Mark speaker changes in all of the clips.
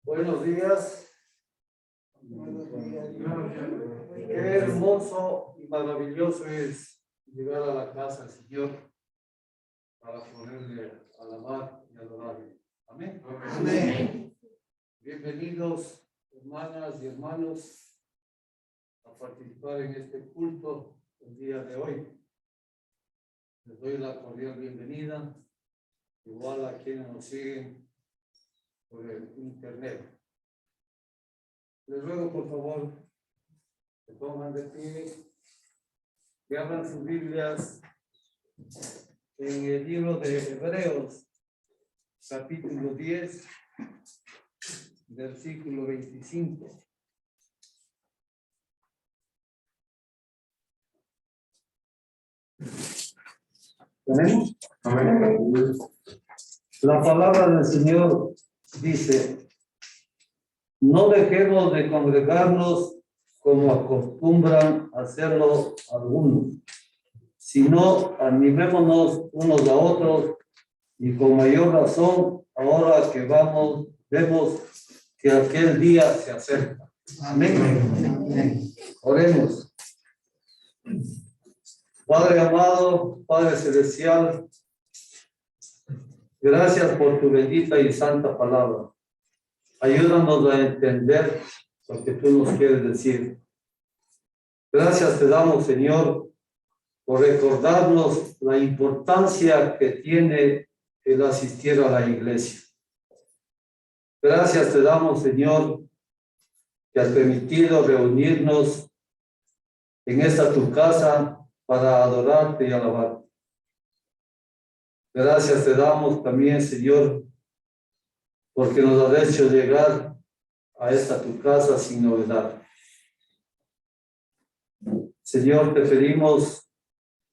Speaker 1: Buenos días. Qué hermoso y maravilloso es llegar a la casa del Señor para ponerle a alabar y adorarle. Amén. Amén. Bienvenidos, hermanas y hermanos, a participar en este culto el día de hoy. Les doy la cordial bienvenida, igual a quienes nos siguen por el internet. Les ruego, por favor, que pongan de pie, que abran sus Biblias en el libro de Hebreos, capítulo 10, versículo 25. ¿Tenemos? La palabra del Señor dice: no dejemos de congregarnos como acostumbran hacerlo algunos, sino animémonos unos a otros, y con mayor razón ahora que vemos que aquel día se acerca. Amén. Amén. Oremos. Padre amado, Padre celestial, gracias por tu bendita y santa palabra. Ayúdanos a entender lo que tú nos quieres decir. Gracias te damos, Señor, por recordarnos la importancia que tiene el asistir a la iglesia. Gracias te damos, Señor, que has permitido reunirnos en esta tu casa para adorarte y alabarte. Gracias te damos también, Señor, porque nos has hecho llegar a esta tu casa sin novedad. Señor, te pedimos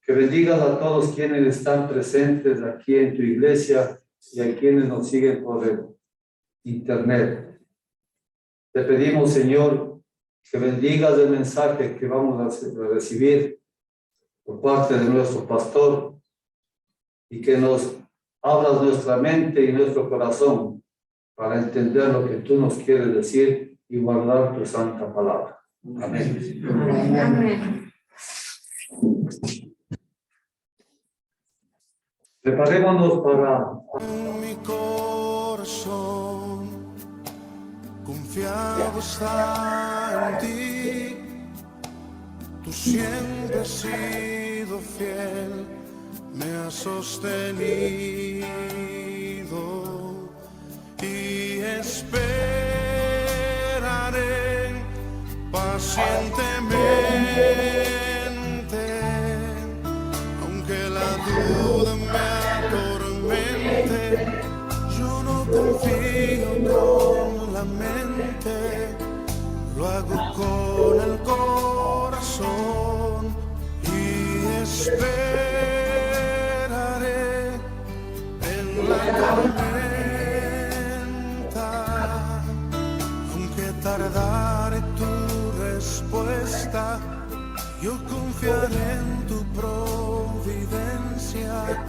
Speaker 1: que bendigas a todos quienes están presentes aquí en tu iglesia y a quienes nos siguen por el internet. Te pedimos, Señor, que bendigas el mensaje que vamos a recibir por parte de nuestro pastor y que nos abras nuestra mente y nuestro corazón para entender lo que tú nos quieres decir y guardar tu santa palabra. Amén. Amén. Preparémonos para...
Speaker 2: Mi corazón confiado está en ti. Tú siempre has sido fiel, me has sostenido y esperaré pacientemente, aunque la duda me atormente. Yo no confío con la mente, lo hago con el corazón y esperaré en la tormenta, aunque tardare tu respuesta. Yo confiaré en tu providencia,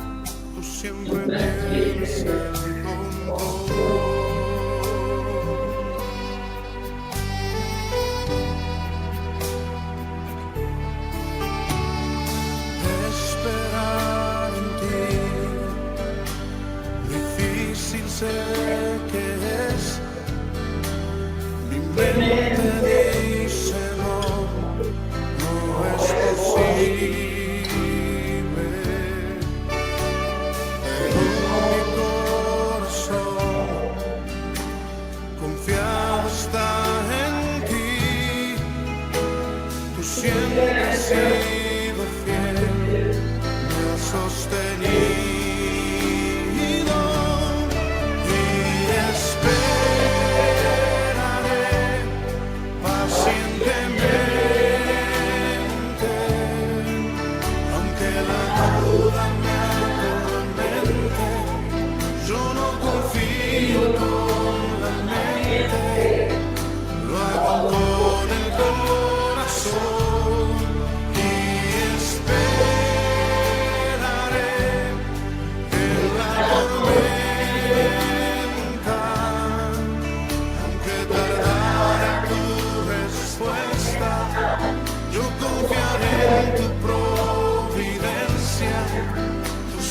Speaker 2: tú siempre tienes el control. Esperar en ti, difícil sé que es, mi mente dice no es posible, pero mi corazón confiado está en ti. Tú siempre has sido fiel, me has sostenido y esperaré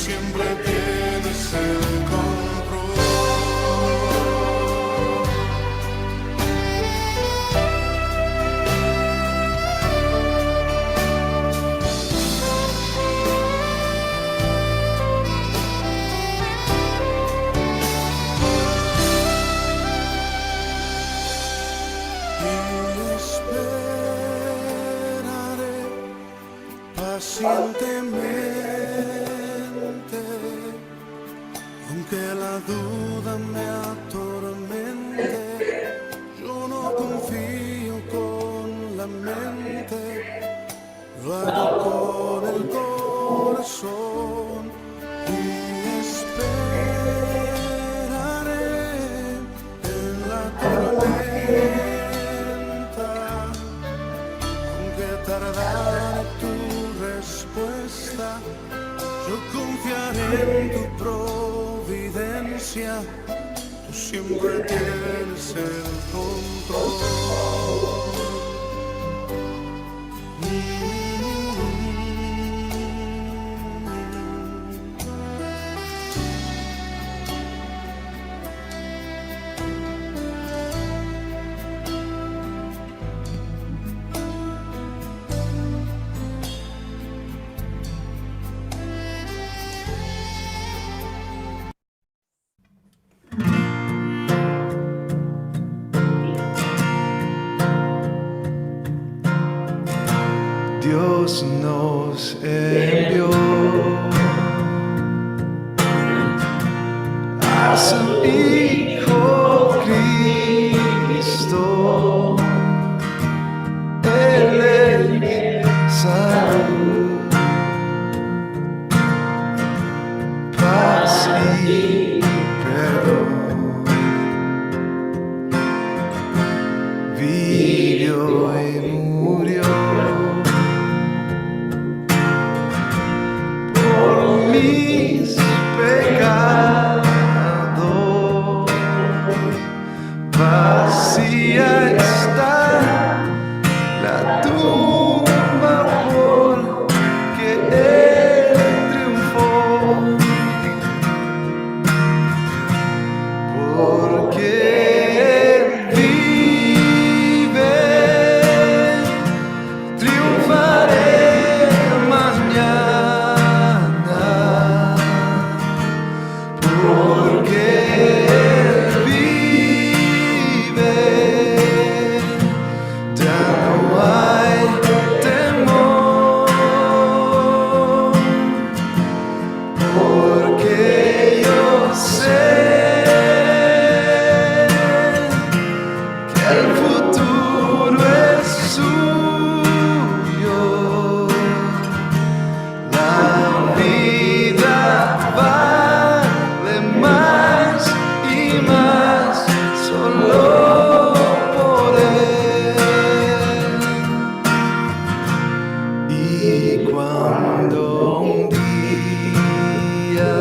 Speaker 2: siempre tienes el control. Pacientemente, aunque la duda me atormente, yo no confío con la mente, lo hago con el corazón y esperaré en la tormenta, aunque tardara tu respuesta, yo confiaré en tu providencia, tú siempre tienes el control.
Speaker 3: Dios nos envió a su Hijo Cristo, Él es salud, paz y perdón. Vivió y murió mis pecados, vacía está la tumba porque Él triunfó, porque Él vive, triunfaré mañana. Porque Él vive, ya no hay temor, porque yo sé que el futuro es suyo, la vida vale más y más solo por Él. Y cuando un día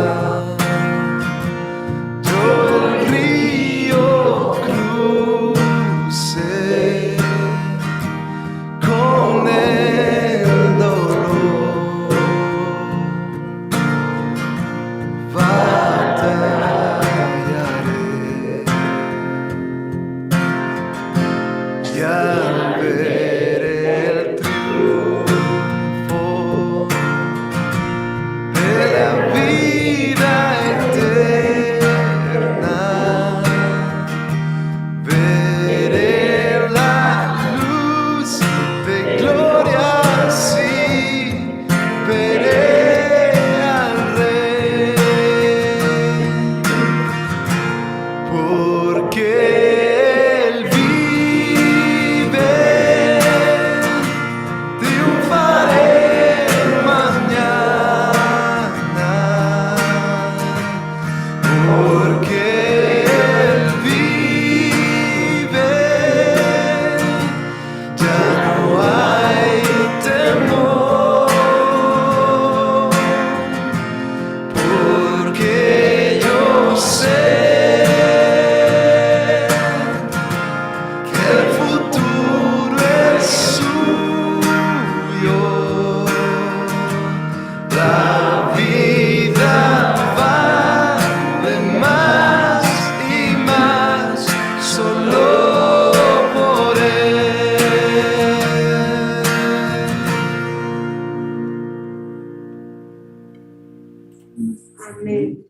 Speaker 4: Amén.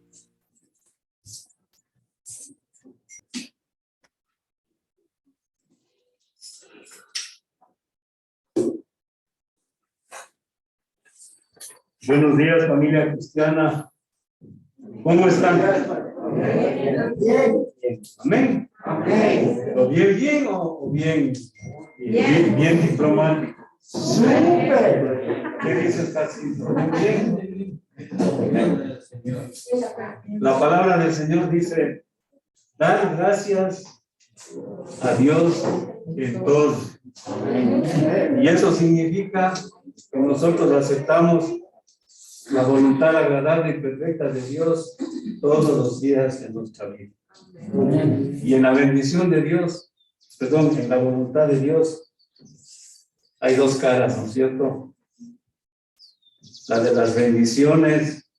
Speaker 5: Buenos días, familia cristiana. ¿Cómo están?
Speaker 4: Bien.
Speaker 5: Amén.
Speaker 4: Amén.
Speaker 5: ¿Pero bien o bien? Bien diplomático.
Speaker 4: Súper.
Speaker 5: ¿Qué dices, Jacinto? Bien. La palabra del Señor dice, dar gracias a Dios en todo. Y eso significa que nosotros aceptamos la voluntad agradable y perfecta de Dios todos los días de nuestra vida. Y en la bendición de Dios, perdón, en la voluntad de Dios, hay dos caras, ¿no es cierto? La de las bendiciones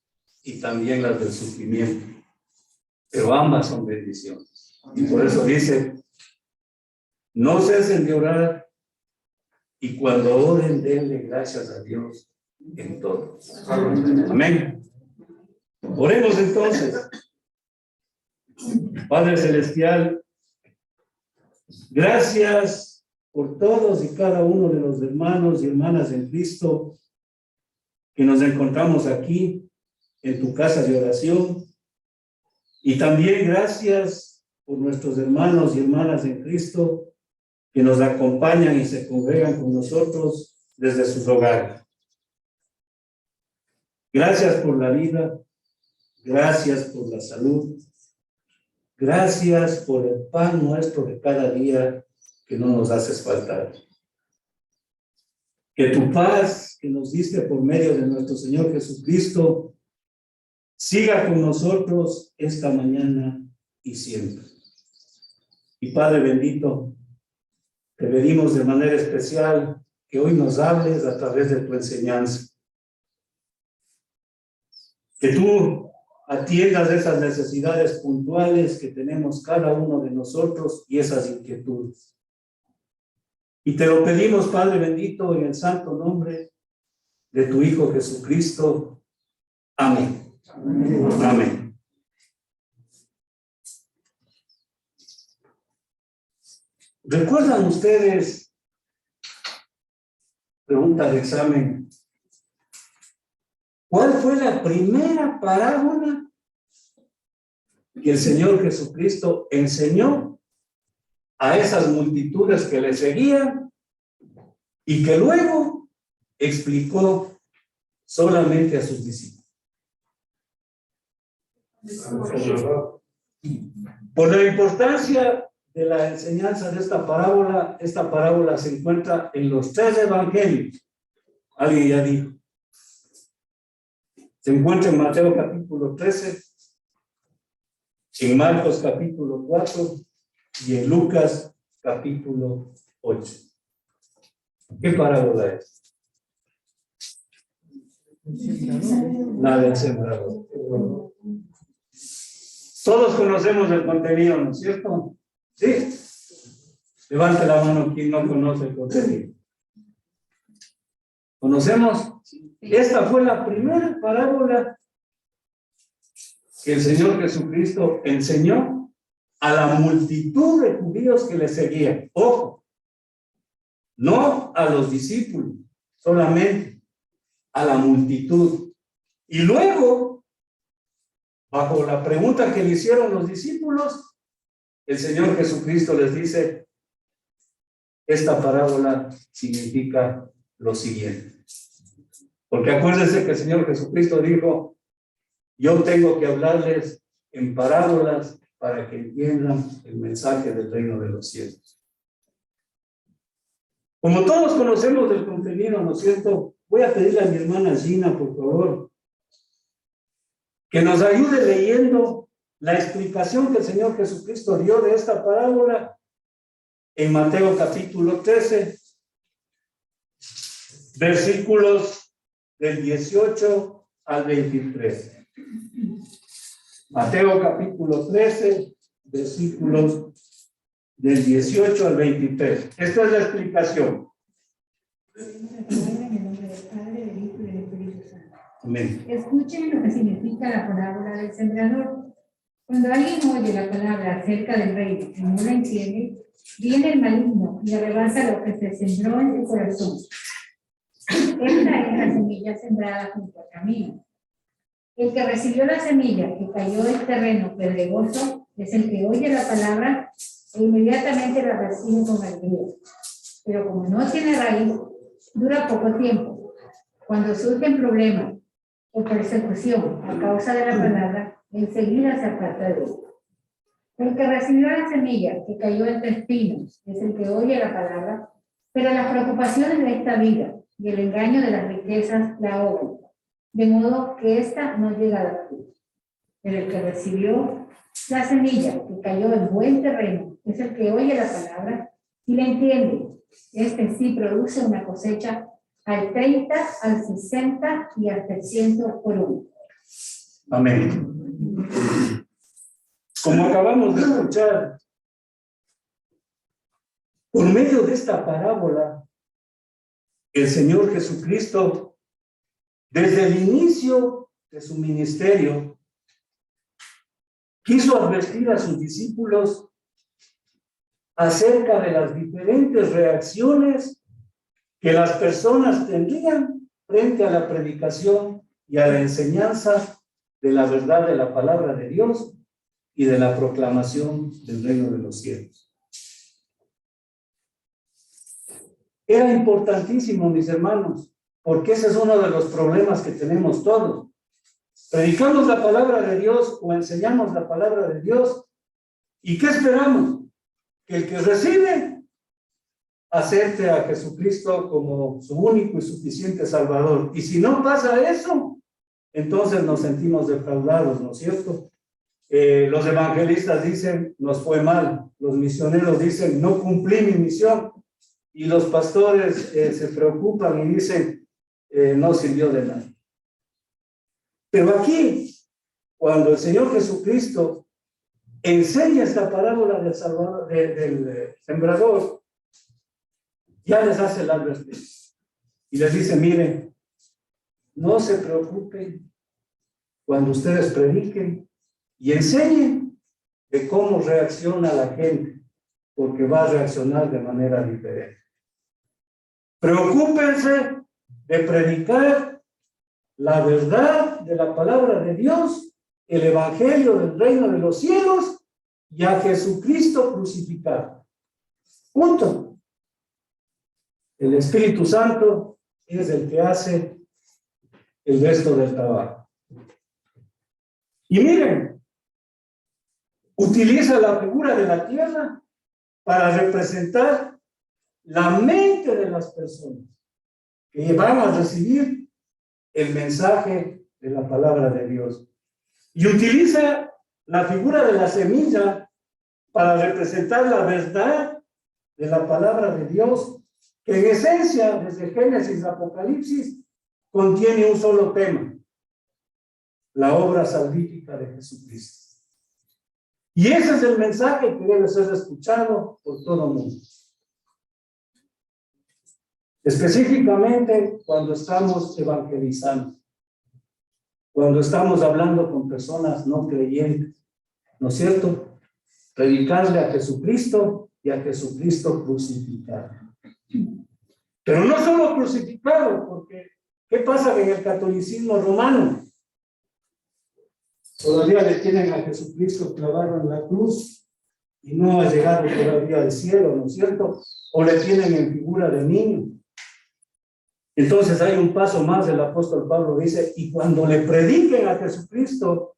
Speaker 5: y también las del sufrimiento. Pero ambas son bendiciones. Y por eso dice, no cesen de orar y cuando oren, denle gracias a Dios en todo. Amén. Oremos entonces. Padre Celestial, gracias por todos y cada uno de los hermanos y hermanas en Cristo que nos encontramos aquí en tu casa de oración. Y también gracias por nuestros hermanos y hermanas en Cristo que nos acompañan y se congregan con nosotros desde sus hogares. Gracias por la vida, gracias por la salud, gracias por el pan nuestro de cada día que no nos haces faltar. Que tu paz que nos diste por medio de nuestro Señor Jesucristo siga con nosotros esta mañana y siempre. Y Padre bendito, te pedimos de manera especial que hoy nos hables a través de tu enseñanza. Que tú atiendas esas necesidades puntuales que tenemos cada uno de nosotros y esas inquietudes. Y te lo pedimos, Padre bendito, en el santo nombre de tu Hijo Jesucristo. Amén. Amén. ¿Recuerdan ustedes? Pregunta de examen. ¿Cuál fue la primera parábola que el Señor Jesucristo enseñó a esas multitudes que le seguían y que luego explicó solamente a sus discípulos? Por la importancia de la enseñanza de esta parábola se encuentra en los 3 evangelios. Alguien ya dijo. Se encuentra en Mateo capítulo 13, en Marcos capítulo 4 y en Lucas capítulo 8. ¿Qué parábola es? La del sembrador. Todos conocemos el contenido, ¿no es cierto? ¿Sí? Levante la mano quien no conoce el contenido. ¿Conocemos? Esta fue la primera parábola que el Señor Jesucristo enseñó a la multitud de judíos que le seguían. Ojo, no a los discípulos, solamente a la multitud. Y luego, bajo la pregunta que le hicieron los discípulos, el Señor Jesucristo les dice, esta parábola significa lo siguiente. Porque acuérdense que el Señor Jesucristo dijo, yo tengo que hablarles en parábolas para que entiendan el mensaje del reino de los cielos. Como todos conocemos el contenido, ¿no es cierto? Voy a pedirle a mi hermana Gina, por favor, que nos ayude leyendo la explicación que el Señor Jesucristo dio de esta parábola en Mateo capítulo 13, versículos del 18 al 23. Mateo capítulo 13, versículos del 18 al 23. Esta es la explicación. Amén.
Speaker 6: Escuchen lo que significa la parábola del sembrador. Cuando alguien oye la palabra acerca del reino y no la entiende, viene el maligno y arrebata lo que se sembró en su corazón. Esta es la semilla sembrada junto al camino. El que recibió la semilla que cayó en terreno pedregoso es el que oye la palabra e inmediatamente la recibe con alegría. Pero como no tiene raíz, dura poco tiempo. Cuando surgen problemas o persecución a causa de la palabra, enseguida se aparta de él. El que recibió la semilla que cayó entre espinos es el que oye la palabra, pero las preocupaciones de esta vida y el engaño de las riquezas la ahogan, de modo que ésta no llega a la vida. Pero el que recibió la semilla que cayó en buen terreno es el que oye la palabra y la entiende. Este sí produce una cosecha al 30, al 60 y hasta el 100 por uno.
Speaker 5: Amén. Como acabamos de escuchar, por medio de esta parábola, el Señor Jesucristo, desde el inicio de su ministerio, quiso advertir a sus discípulos acerca de las diferentes reacciones que las personas tendrían frente a la predicación y a la enseñanza de la verdad de la palabra de Dios y de la proclamación del reino de los cielos. Era importantísimo, mis hermanos, porque ese es uno de los problemas que tenemos todos. Predicamos la palabra de Dios o enseñamos la palabra de Dios, ¿y qué esperamos? Que el que recibe acepte a Jesucristo como su único y suficiente Salvador. Y si no pasa eso, entonces nos sentimos defraudados, ¿no es cierto? Los evangelistas dicen, nos fue mal. Los misioneros dicen, no cumplí mi misión. Y los pastores se preocupan y dicen, no sirvió de nada. Pero aquí, cuando el Señor Jesucristo enseña esta parábola del sembrador, ya les hace la advertencia y les dice, miren, no se preocupen cuando ustedes prediquen y enseñen de cómo reacciona la gente, porque va a reaccionar de manera diferente. Preocúpense de predicar la verdad de la palabra de Dios, el evangelio del reino de los cielos y a Jesucristo crucificado. Punto. El Espíritu Santo es el que hace el resto del trabajo. Y miren, utiliza la figura de la tierra para representar la mente de las personas que van a recibir el mensaje de la palabra de Dios. Y utiliza la figura de la semilla para representar la verdad de la palabra de Dios, que en esencia, desde Génesis a Apocalipsis, contiene un solo tema: la obra salvífica de Jesucristo. Y ese es el mensaje que debe ser escuchado por todo el mundo. Específicamente cuando estamos evangelizando, cuando estamos hablando con personas no creyentes, ¿no es cierto? Predicarle a Jesucristo y a Jesucristo crucificado. Pero no solo crucificado, porque ¿qué pasa en el catolicismo romano? Todavía le tienen a Jesucristo clavado en la cruz y no ha llegado todavía al cielo, ¿no es cierto? O le tienen en figura de niño. Entonces hay un paso más, el apóstol Pablo dice, y cuando le prediquen a Jesucristo,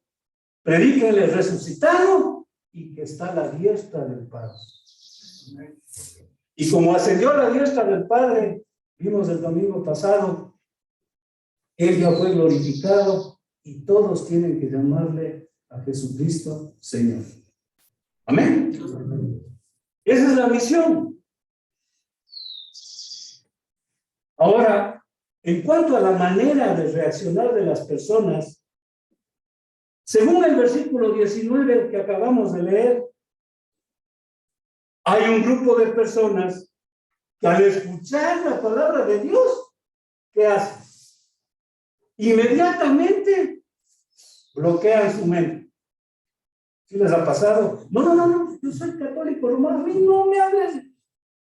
Speaker 5: predíquenle resucitado y que está a la diestra del Padre. Y como ascendió a la diestra del Padre, vimos el domingo pasado, Él ya fue glorificado y todos tienen que llamarle a Jesucristo Señor. Amén. Esa es la misión. Ahora, en cuanto a la manera de reaccionar de las personas, según el versículo 19 que acabamos de leer, hay un grupo de personas que al escuchar la palabra de Dios, ¿qué hacen? inmediatamente bloquean su mente. ¿Sí les ha pasado? No, yo soy católico romano, a mí no me hables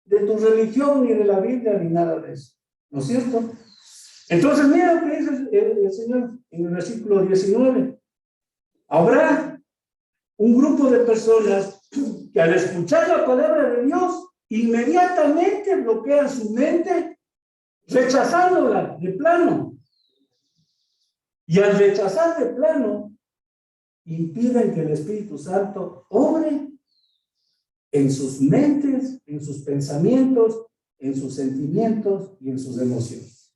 Speaker 5: de tu religión, ni de la Biblia, ni nada de eso. ¿No es cierto? Entonces, mira lo que dice el Señor en el versículo 19. Habrá un grupo de personas que al escuchar la palabra de Dios, inmediatamente bloquean su mente, rechazándola de plano. Y al rechazar de plano, impiden que el Espíritu Santo obre en sus mentes, en sus pensamientos, en sus sentimientos y en sus emociones.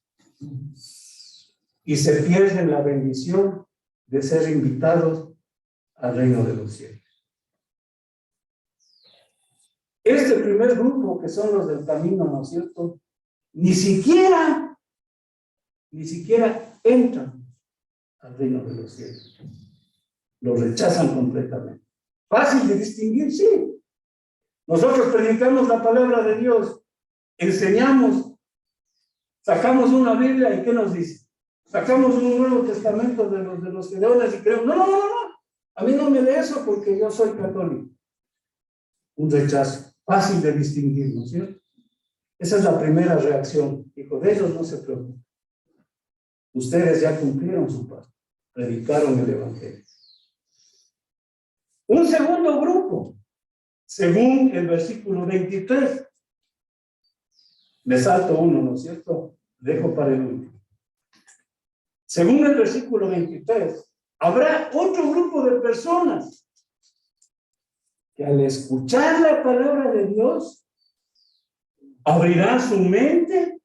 Speaker 5: Y se pierden la bendición de ser invitados al reino de los cielos. Este primer grupo, que son los del camino, ¿no es cierto? Ni siquiera entran al reino de los cielos. Lo rechazan completamente. Fácil de distinguir, sí. Nosotros predicamos la palabra de Dios, enseñamos, sacamos una Biblia y ¿qué nos dice? Sacamos un Nuevo Testamento de los Gedeones y creemos, no, a mí no me lee eso porque yo soy católico. Un rechazo, fácil de distinguir, ¿no es cierto? Esa es la primera reacción. Hijo de ellos, no se preocupen. Ustedes ya cumplieron su parte, predicaron el Evangelio. Un segundo grupo, según el versículo 23. Me salto uno, ¿no es cierto? Dejo para el último. Según el versículo 23, habrá otro grupo de personas que al escuchar la palabra de Dios, abrirán su mente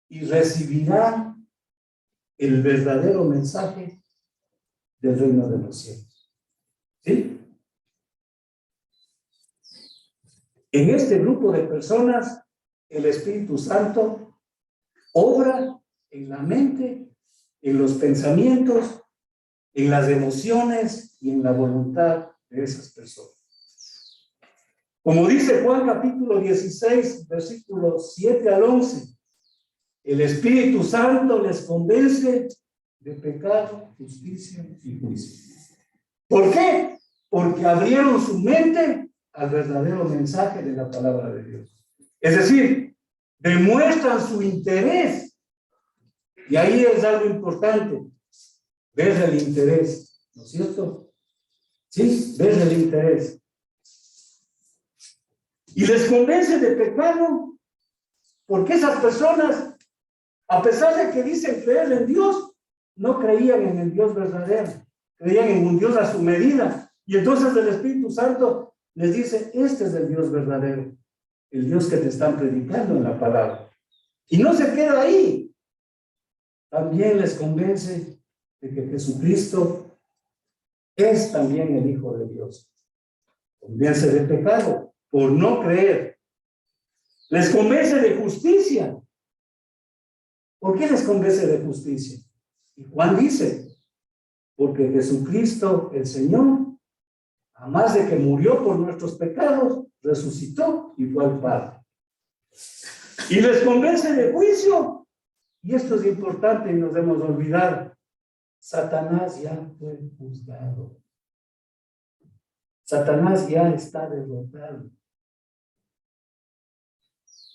Speaker 5: y recibirán el verdadero mensaje del reino de los cielos. ¿Sí? En este grupo de personas, el Espíritu Santo obra en la mente, en los pensamientos, en las emociones y en la voluntad de esas personas. Como dice Juan capítulo 16, versículos 7 al 11, el Espíritu Santo les convence de pecado, justicia y juicio. ¿Por qué? Porque abrieron su mente al verdadero mensaje de la palabra de Dios. Es decir, demuestran su interés. Y ahí es algo importante, ver el interés, ¿no es cierto? Sí, ver el interés. Y les convence de pecado, porque esas personas, a pesar de que dicen creer en Dios, no creían en el Dios verdadero, creían en un Dios a su medida. Y entonces el Espíritu Santo les dice, este es el Dios verdadero, el Dios que te están predicando en la palabra. Y no se queda ahí. También les convence de que Jesucristo es también el Hijo de Dios. Convence de pecado por no creer. Les convence de justicia. ¿Por qué les convence de justicia? Y Juan dice, porque Jesucristo, el Señor, además de que murió por nuestros pecados, resucitó y fue al Padre. Y les convence de juicio. Y esto es importante y nos hemos olvidado. Satanás ya fue juzgado. Satanás ya está derrotado.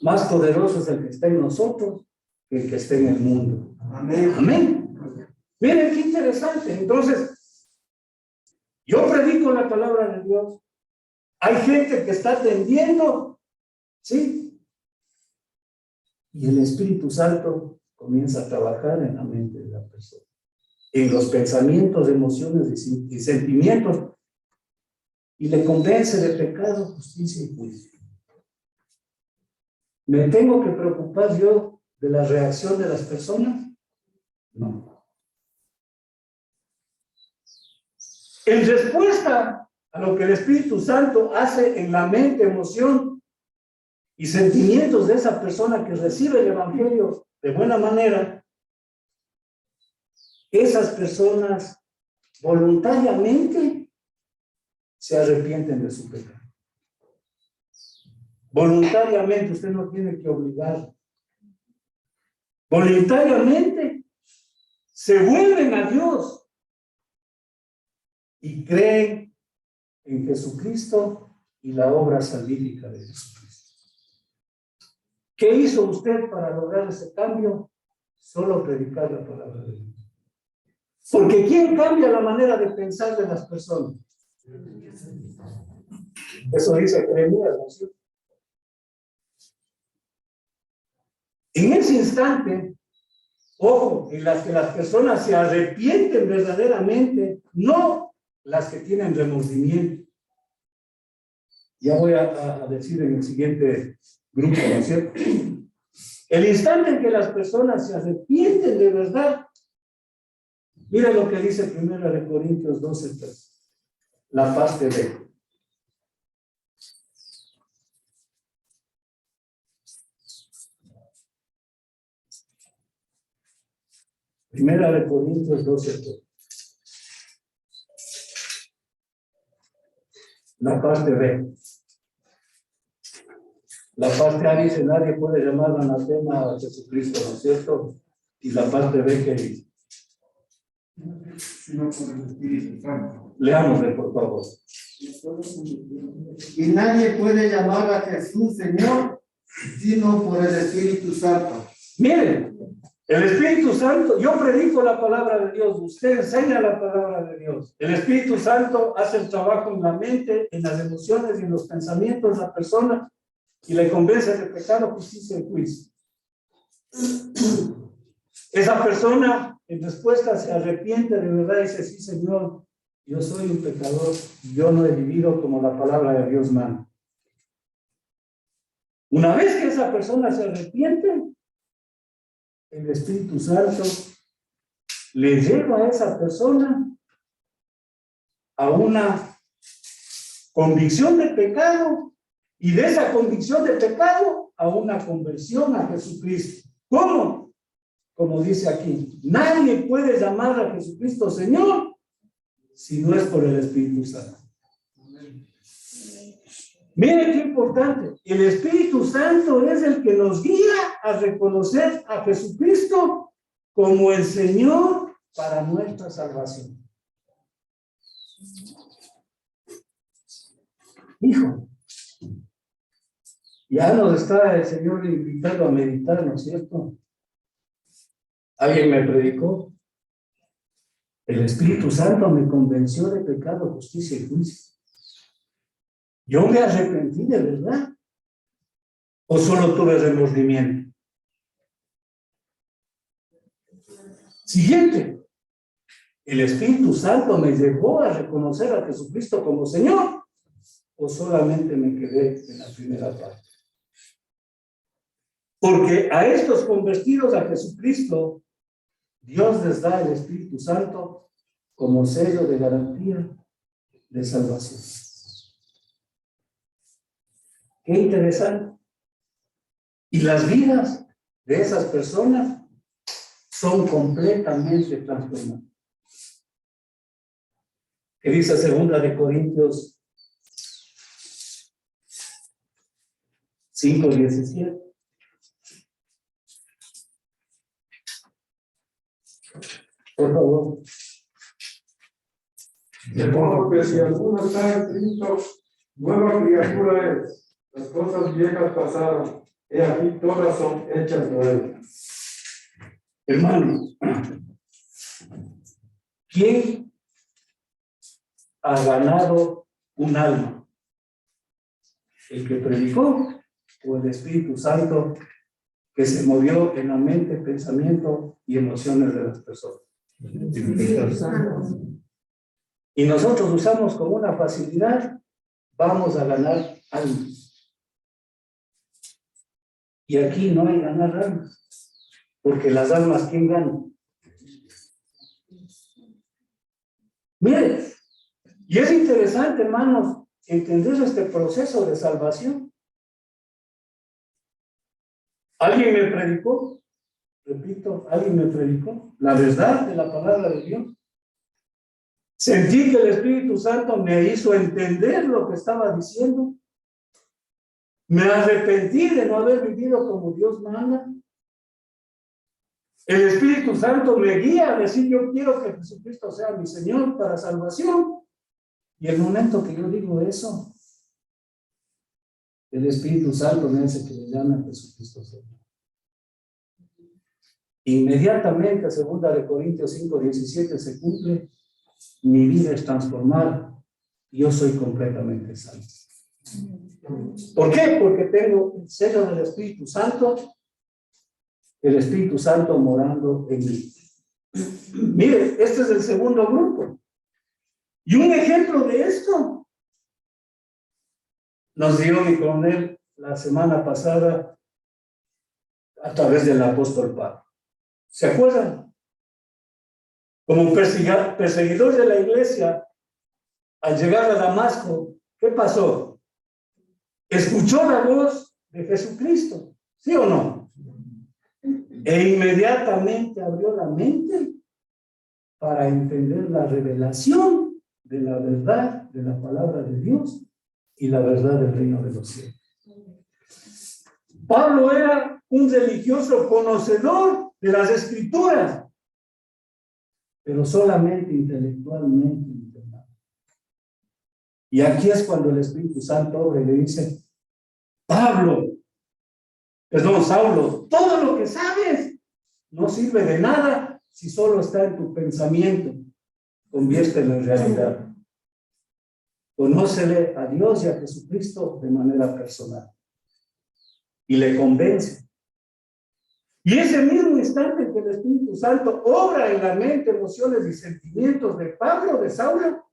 Speaker 5: Más poderoso es el que está en nosotros que el que está en el mundo. Amén. Amén. Miren qué interesante. Entonces, yo predico la palabra de Dios. Hay gente que está atendiendo, ¿sí? Y el Espíritu Santo comienza a trabajar en la mente de la persona, en los pensamientos, emociones y sentimientos, y le convence de pecado, justicia y juicio. ¿Me tengo que preocupar yo de la reacción de las personas? No. En respuesta a lo que el Espíritu Santo hace en la mente, emoción y sentimientos de esa persona que recibe el Evangelio de buena manera, esas personas voluntariamente se arrepienten de su pecado. Voluntariamente, usted no tiene que obligar. Voluntariamente se vuelven a Dios y creen en Jesucristo y la obra salvífica de Jesucristo. ¿Qué hizo usted para lograr ese cambio? Solo predicar la palabra de Dios. Porque ¿quién cambia la manera de pensar de las personas? Eso dice Jeremías, ¿no es cierto? En ese instante, ojo, en las que las personas se arrepienten verdaderamente, no las que tienen remordimiento. Ya voy a decir en el siguiente grupo, ¿no es cierto? El instante en que las personas se arrepienten de verdad, mira lo que dice 1 Corintios 12:3. La paz te ve. Primera de Corintios 12:3. La paz te ve. La paz te dice, nadie puede llamar anatema a Jesucristo, ¿no es cierto? Y la paz te ve que dice.
Speaker 1: Sino por el Espíritu Santo.
Speaker 5: Leámosle, por favor.
Speaker 1: Y nadie puede llamar a Jesús Señor, sino por el Espíritu Santo.
Speaker 5: Miren, el Espíritu Santo, yo predico la palabra de Dios, usted enseña la palabra de Dios. El Espíritu Santo hace el trabajo en la mente, en las emociones y en los pensamientos de la persona y le convence de pecado, justicia y juicio. Esa persona en respuesta se arrepiente de verdad y dice, sí Señor, yo soy un pecador, yo no he vivido como la palabra de Dios manda. Una vez que esa persona se arrepiente, el Espíritu Santo le lleva a esa persona a una convicción de pecado y de esa convicción de pecado a una conversión a Jesucristo. ¿Cómo? Como dice aquí, nadie puede llamar a Jesucristo Señor si no es por el Espíritu Santo. Miren qué importante, el Espíritu Santo es el que nos guía a reconocer a Jesucristo como el Señor para nuestra salvación. Hijo, ya nos está el Señor invitando a meditar, ¿no es cierto? Alguien me predicó, el Espíritu Santo me convenció de pecado, justicia y juicio. ¿Yo me arrepentí de verdad? ¿O solo tuve remordimiento? Siguiente. ¿El Espíritu Santo me llevó a reconocer a Jesucristo como Señor? ¿O solamente me quedé en la primera parte? Porque a estos convertidos a Jesucristo, Dios les da el Espíritu Santo como sello de garantía de salvación. Qué interesante. Y las vidas de esas personas son completamente transformadas. ¿Qué dice 2 Corintios 5:17? Por favor.
Speaker 7: De modo que si alguno está en Cristo, nueva criatura es. Las cosas viejas pasaron, y aquí todas son hechas nuevas.
Speaker 5: Hermanos, ¿quién ha ganado un alma? ¿El que predicó o el Espíritu Santo que se movió en la mente, pensamiento y emociones de las personas? Y nosotros usamos como una facilidad, vamos a ganar almas. Y aquí no hay ganar almas, porque las almas, ¿quién gana? Miren, y es interesante, hermanos, entender este proceso de salvación. ¿Alguien me predicó? Repito, alguien me predicó la verdad de la palabra de Dios. Sentí que el Espíritu Santo me hizo entender lo que estaba diciendo. Me arrepentí de no haber vivido como Dios manda. El Espíritu Santo me guía a decir, yo quiero que Jesucristo sea mi Señor para salvación. Y el momento que yo digo eso, el Espíritu Santo me hace que le llame a Jesucristo Señor. Inmediatamente, 2 Corintios 5:17 se cumple, mi vida es transformada, yo soy completamente salvo. ¿Por qué? Porque tengo el sello del Espíritu Santo, el Espíritu Santo morando en mí. Mire, este es el segundo grupo. Y un ejemplo de esto nos dio mi coronel la semana pasada a través del apóstol Pablo. ¿Se acuerdan? Como perseguidor de la iglesia, al llegar a Damasco, ¿qué pasó? Escuchó la voz de Jesucristo, ¿sí o no? E inmediatamente abrió la mente para entender la revelación de la verdad de la palabra de Dios y la verdad del reino de los cielos. Pablo era un religioso conocedor de las escrituras, pero solamente intelectualmente. Y aquí es cuando el Espíritu Santo obra y le dice, Saulo, todo lo que sabes no sirve de nada si solo está en tu pensamiento. Conviértelo en realidad. Conócele a Dios y a Jesucristo de manera personal. Y le convence. Y ese mismo instante en que el Espíritu Santo obra en la mente, emociones y sentimientos de Pablo, de Saulo,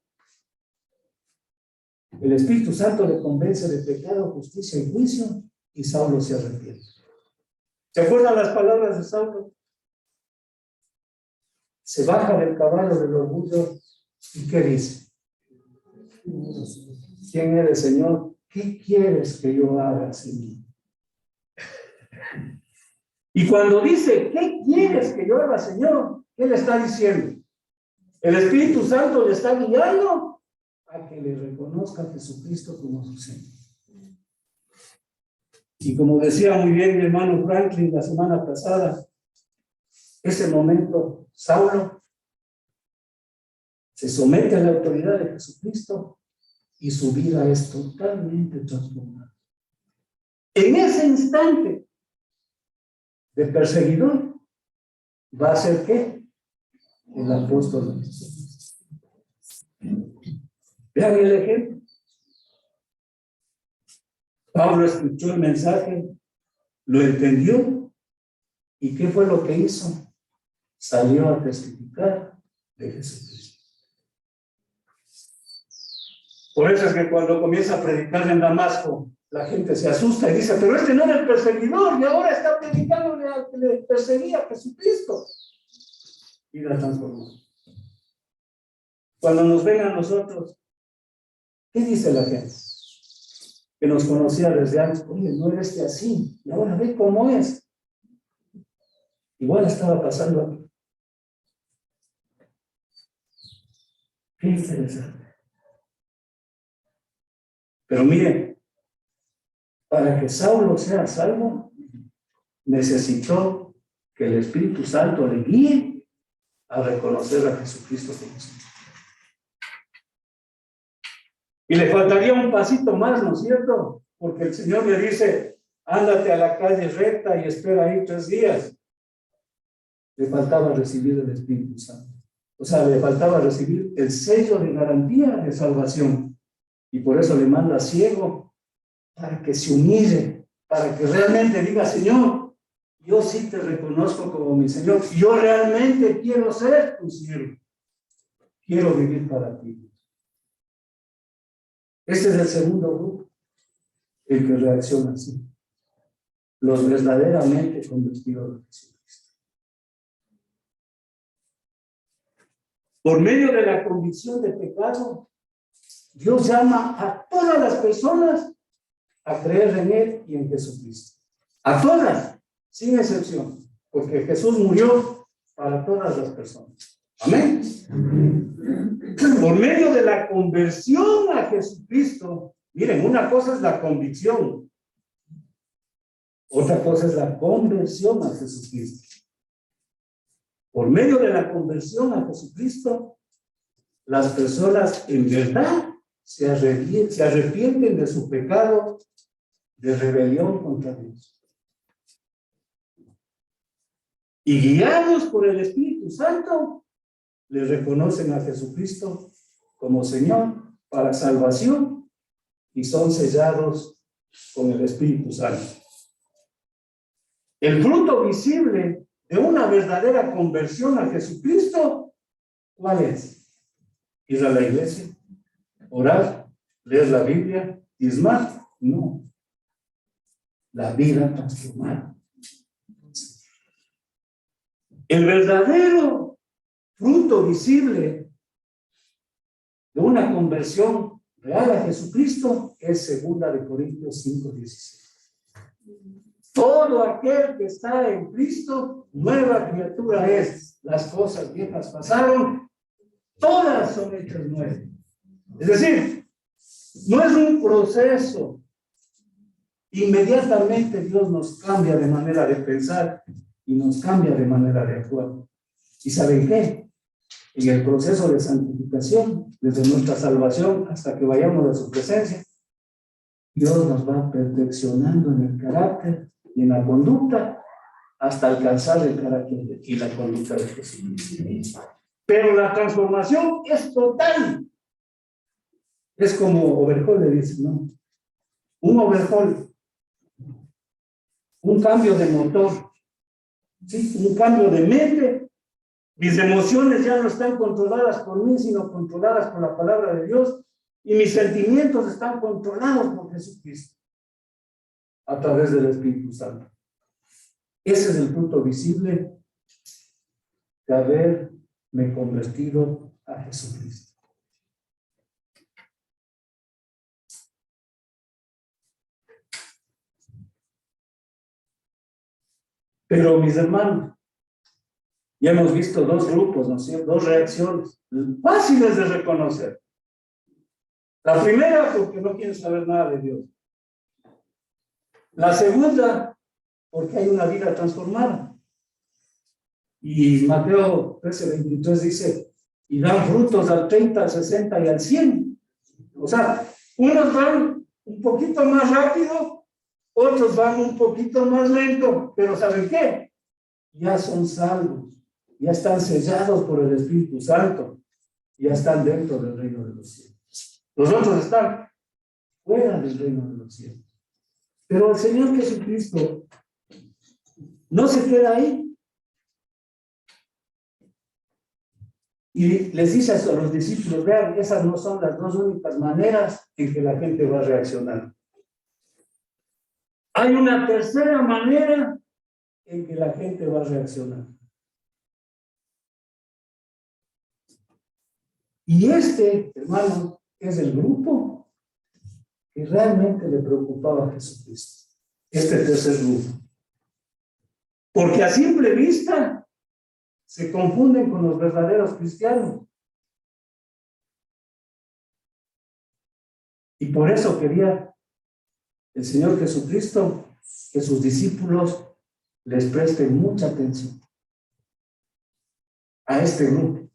Speaker 5: el Espíritu Santo le convence de pecado, justicia y juicio, y Saulo se arrepiente. ¿Se acuerdan las palabras de Saulo? Se baja del caballo del orgullo, ¿y qué dice? ¿Quién eres, Señor? ¿Qué quieres que yo haga, Señor? Y cuando dice, ¿qué quieres que yo haga, Señor? ¿Qué le está diciendo? El Espíritu Santo le está guiando a que le reconozca a Jesucristo como su Señor. Y como decía muy bien mi hermano Franklin la semana pasada, ese momento, Saulo se somete a la autoridad de Jesucristo y su vida es totalmente transformada. En ese instante de perseguidor, ¿va a ser qué? El apóstol de Jesús. Vean el ejemplo. Pablo escuchó el mensaje, lo entendió, ¿y qué fue lo que hizo? Salió a testificar de Jesucristo. Por eso es que cuando comienza a predicar en Damasco, la gente se asusta y dice, pero este no era el perseguidor y ahora está predicándole al que le perseguía a Jesucristo. Y la transformó. Cuando nos ven a nosotros, ¿qué dice la gente? Que nos conocía desde antes, oye, no eres que así, y ahora ve cómo es. Igual estaba pasando aquí. Qué interesante. Pero miren, para que Saulo sea salvo, necesitó que el Espíritu Santo le guíe a reconocer a Jesucristo como Señor. Y le faltaría un pasito más, ¿no es cierto? Porque el Señor le dice, ándate a la calle recta y espera ahí 3 días. Le faltaba recibir el Espíritu Santo. O sea, le faltaba recibir el sello de garantía de salvación. Y por eso le manda ciego, para que se humille, para que realmente diga, Señor, yo sí te reconozco como mi Señor. Yo realmente quiero ser tu siervo. Quiero vivir para ti. Este es el segundo grupo, el que reacciona así. Los verdaderamente convertidos de Jesucristo. Por medio de la convicción de pecado, Dios llama a todas las personas a creer en Él y en Jesucristo. A todas, sin excepción, porque Jesús murió para todas las personas. Amén. Por medio de la conversión a Jesucristo, miren, una cosa es la convicción, otra cosa es la conversión a Jesucristo. por medio de la conversión a Jesucristo, las personas en verdad se arrepienten de su pecado de rebelión contra Dios. Y guiados por el Espíritu Santo, le reconocen a Jesucristo como Señor para salvación y son sellados con el Espíritu Santo. El fruto visible de una verdadera conversión a Jesucristo, ¿cuál es? Ir a la iglesia, orar, leer la Biblia, diezmar. No. La vida transformada. El verdadero fruto visible de una conversión real a Jesucristo es 2 Corintios 5:16. Todo aquel que está en Cristo, nueva criatura es. Las cosas viejas pasaron, todas son hechas nuevas. Es decir, no es un proceso. Inmediatamente Dios nos cambia de manera de pensar y nos cambia de manera de actuar. ¿Y saben qué? En el proceso de santificación, desde nuestra salvación hasta que vayamos a su presencia, Dios nos va perfeccionando en el carácter y en la conducta hasta alcanzar el carácter y la conducta de Jesucristo. Pero la transformación es total. Es como overhaul, le dicen, ¿no? Un overhaul, un cambio de motor, ¿sí? Un cambio de mente. Mis emociones ya no están controladas por mí, sino controladas por la palabra de Dios, y mis sentimientos están controlados por Jesucristo a través del Espíritu Santo. Ese es el fruto visible de haberme convertido a Jesucristo. Pero mis hermanos, ya hemos visto dos grupos, ¿no es cierto? Dos reacciones fáciles de reconocer. La primera, porque no quieren saber nada de Dios. La segunda, porque hay una vida transformada. Y Mateo 13:23 dice, y dan frutos al 30, al 60 y al 100. O sea, unos van un poquito más rápido, otros van un poquito más lento, pero ¿saben qué? Ya son salvos, ya están sellados por el Espíritu Santo, ya están dentro del reino de los cielos. Los otros están fuera del reino de los cielos. Pero el Señor Jesucristo no se queda ahí. Y les dice a los discípulos, vean, esas no son las dos únicas maneras en que la gente va a reaccionar. Hay una tercera manera en que la gente va a reaccionar. Y hermano, es el grupo que realmente le preocupaba a Jesucristo. Este tercer grupo. Porque a simple vista se confunden con los verdaderos cristianos. Y por eso quería el Señor Jesucristo que sus discípulos les presten mucha atención a este grupo.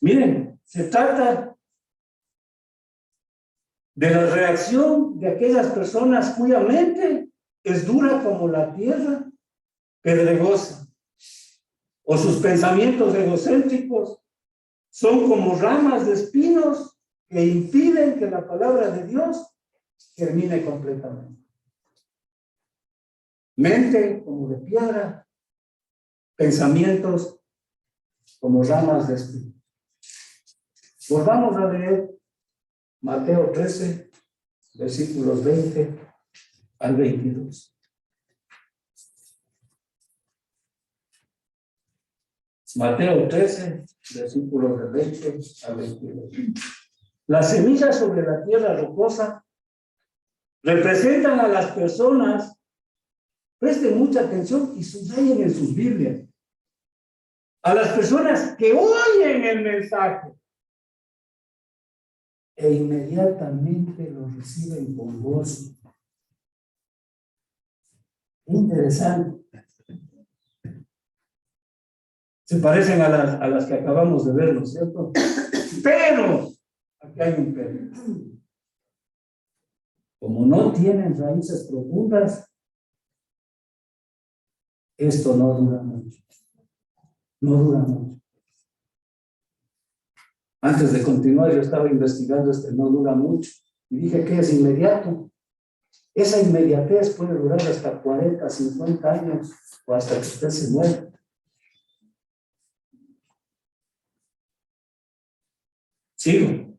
Speaker 5: Miren, se trata de la reacción de aquellas personas cuya mente es dura como la tierra pedregosa, o sus pensamientos egocéntricos son como ramas de espinos que impiden que la palabra de Dios termine completamente. Mente como de piedra, pensamientos como ramas de espinos. Volvamos a leer Mateo 13, versículos 20 al 22. Mateo 13, versículos de 20 al 22. Las semillas sobre la tierra rocosa representan a las personas. Presten mucha atención y subrayen en sus Biblias. A las personas que oyen el mensaje e inmediatamente lo reciben con gozo. Interesante. Se parecen a las que acabamos de ver, ¿no es cierto? Pero, aquí hay un pero. Como no tienen raíces profundas, esto no dura mucho. No dura mucho. Antes de continuar, yo estaba investigando no dura mucho. Y dije que es inmediato. Esa inmediatez puede durar hasta 40, 50 años o hasta que usted se muera. Sigo.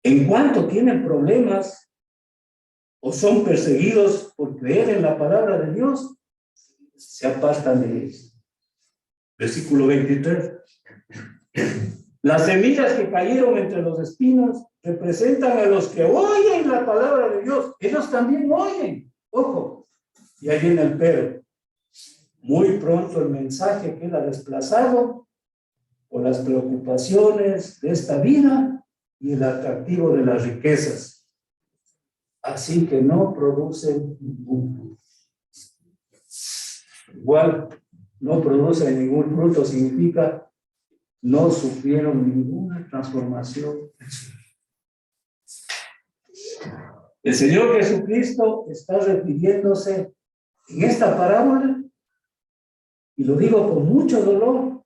Speaker 5: En cuanto tienen problemas o son perseguidos por creer en la palabra de Dios, se apartan de ellos. Versículo 23. Las semillas que cayeron entre los espinos representan a los que oyen la palabra de Dios. Ellos también oyen. Ojo. Y ahí viene el pero. Muy pronto el mensaje queda desplazado por las preocupaciones de esta vida y el atractivo de las riquezas. Así que no producen ningún fruto. Igual, no producen ningún fruto significa no sufrieron ninguna transformación. El Señor Jesucristo está refiriéndose en esta parábola, y lo digo con mucho dolor,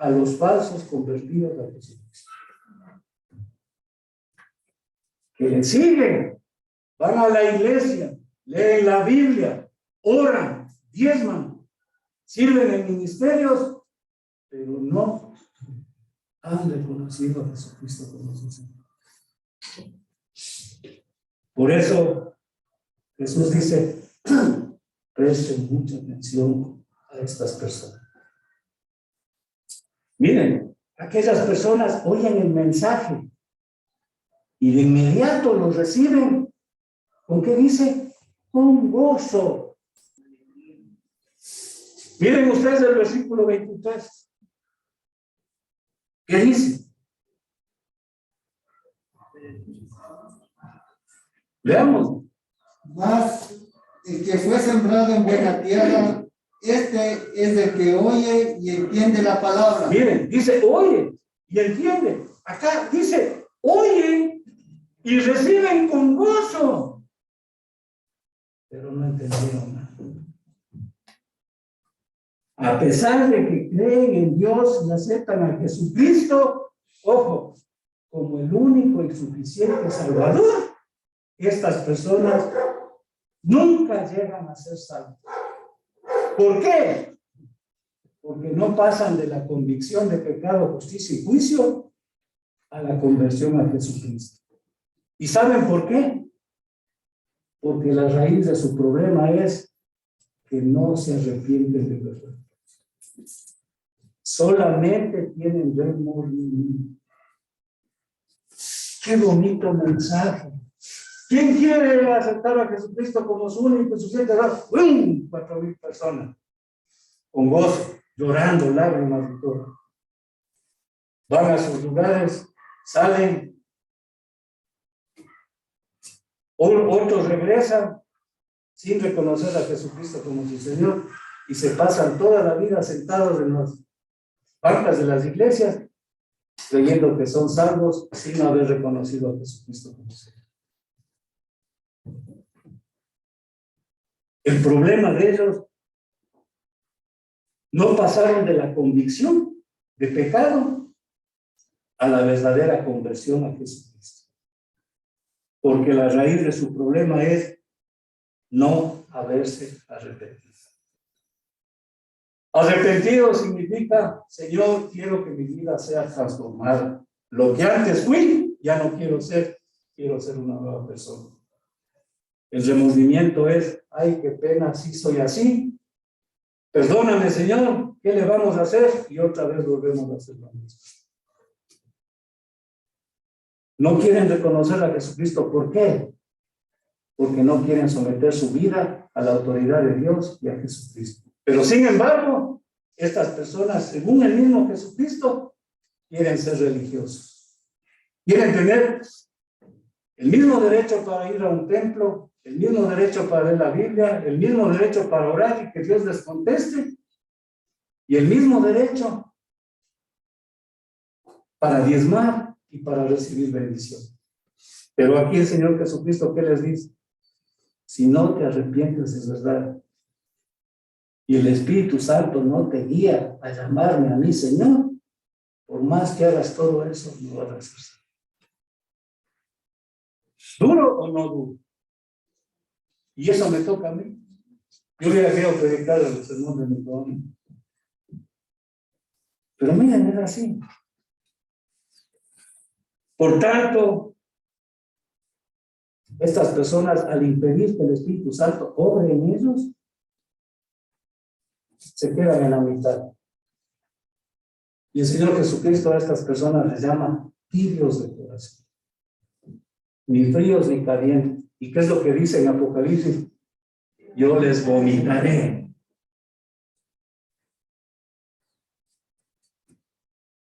Speaker 5: a los falsos convertidos a Jesucristo. Que le siguen, van a la iglesia, leen la Biblia, oran, diezman, sirven en ministerios, pero no han reconocido a Jesucristo como su Señor. Por eso Jesús dice, presten mucha atención a estas personas. Miren, aquellas personas oyen el mensaje y de inmediato lo reciben. ¿Con qué dice? Con gozo. Miren ustedes el versículo 23. ¿Qué dice? Veamos.
Speaker 1: Mas el que fue sembrado en buena tierra, este es el que oye y entiende la palabra.
Speaker 5: Miren, dice oye y entiende. Acá dice oyen y reciben con gozo, pero no entendieron nada. A pesar de que creen en Dios y aceptan a Jesucristo, ojo, como el único y suficiente Salvador, estas personas nunca llegan a ser salvos. ¿Por qué? Porque no pasan de la convicción de pecado, justicia y juicio a la conversión a Jesucristo. ¿Y saben por qué? Porque la raíz de su problema es que no se arrepienten de verdad. Solamente tienen remordimiento. Qué bonito mensaje. ¿Quién quiere aceptar a Jesucristo como su único y suficiente Salvador? 4,000 personas. Con gozo, llorando, lágrimas y todo. Van a sus lugares, salen. Otros regresan sin reconocer a Jesucristo como su Señor y se pasan toda la vida sentados en las bancas de las iglesias creyendo que son salvos sin haber reconocido a Jesucristo como Señor. El problema de ellos, no pasaron de la convicción de pecado a la verdadera conversión a Jesucristo. Porque la raíz de su problema es no haberse arrepentido. Arrepentido significa, Señor, quiero que mi vida sea transformada. Lo que antes fui, ya no quiero ser una nueva persona. El remordimiento es, ay, qué pena, sí soy así. Perdóname, Señor, ¿qué le vamos a hacer? Y otra vez volvemos a hacer lo mismo. No quieren reconocer a Jesucristo. ¿Por qué? Porque no quieren someter su vida a la autoridad de Dios y a Jesucristo. Pero sin embargo, estas personas, según el mismo Jesucristo, quieren ser religiosos. Quieren tener el mismo derecho para ir a un templo, el mismo derecho para leer la Biblia, el mismo derecho para orar y que Dios les conteste, y el mismo derecho para diezmar y para recibir bendición. Pero aquí el Señor Jesucristo, ¿qué les dice? Si no te arrepientes, es verdad, y el Espíritu Santo no te guía a llamarme a mí Señor, por más que hagas todo eso, no vas a hacer. ¿Duro o no duro? Y eso me toca a mí. Yo hubiera querido predicar el sermón de mi padre. Pero miren, es así. Por tanto, estas personas, al impedir que el Espíritu Santo obre en ellos, se quedan en la mitad. Y el Señor Jesucristo a estas personas les llama tibios de corazón. Ni fríos ni calientes. ¿Y qué es lo que dice en Apocalipsis? Yo les vomitaré.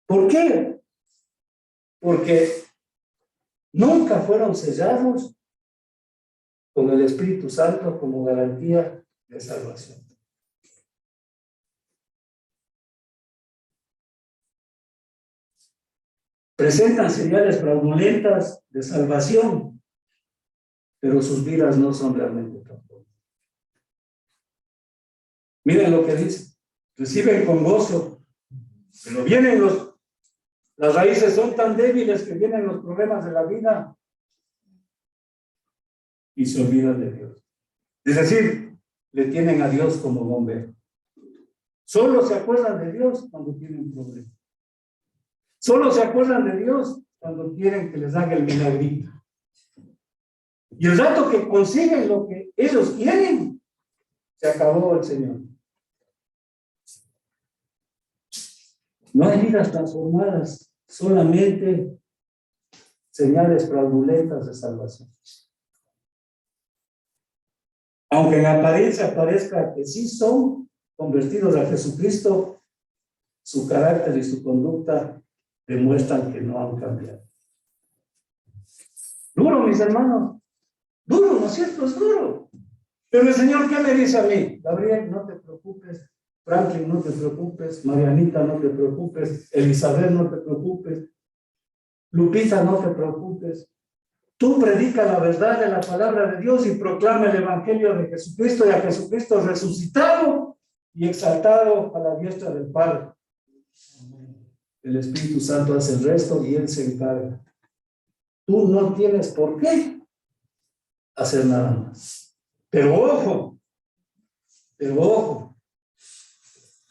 Speaker 5: ¿Por qué? Porque nunca fueron sellados con el Espíritu Santo como garantía de salvación. Presentan señales fraudulentas de salvación, pero sus vidas no son realmente transformadas. Miren lo que dice: reciben con gozo, pero vienen las raíces son tan débiles que vienen los problemas de la vida y se olvidan de Dios. Es decir, le tienen a Dios como bombero. Solo se acuerdan de Dios cuando tienen problemas. Solo se acuerdan de Dios cuando quieren que les haga el milagrito. Y el rato que consiguen lo que ellos quieren, se acabó el Señor. No hay vidas transformadas, solamente señales fraudulentas de salvación. Aunque en apariencia parezca que sí son convertidos a Jesucristo, su carácter y su conducta demuestran que no han cambiado. Duro, mis hermanos. Duro, ¿no es cierto? Es duro. Pero el Señor, ¿qué me dice a mí? Gabriel, no te preocupes. Franklin, no te preocupes. Marianita, no te preocupes. Elizabeth, no te preocupes. Lupita, no te preocupes. Tú predica la verdad de la palabra de Dios y proclama el evangelio de Jesucristo y a Jesucristo resucitado y exaltado a la diestra del Padre. El Espíritu Santo hace el resto y Él se encarga. Tú no tienes por qué hacer nada más. Pero ojo,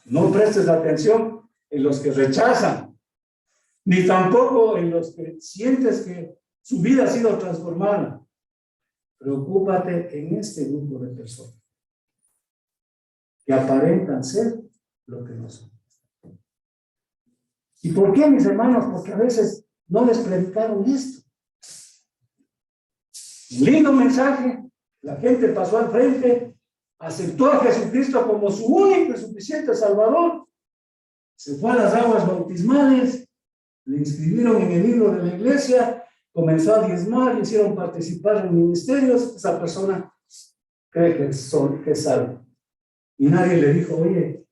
Speaker 5: no prestes atención en los que rechazan, ni tampoco en los que sientes que su vida ha sido transformada. Preocúpate en este grupo de personas que aparentan ser lo que no son. ¿Y por qué, mis hermanos? Porque a veces no les predicaron esto. Un lindo mensaje, la gente pasó al frente, aceptó a Jesucristo como su único y suficiente Salvador, se fue a las aguas bautismales, le inscribieron en el libro de la iglesia, comenzó a diezmar, le hicieron participar en ministerios. Esa persona cree que es salvo. Y nadie le dijo: oye,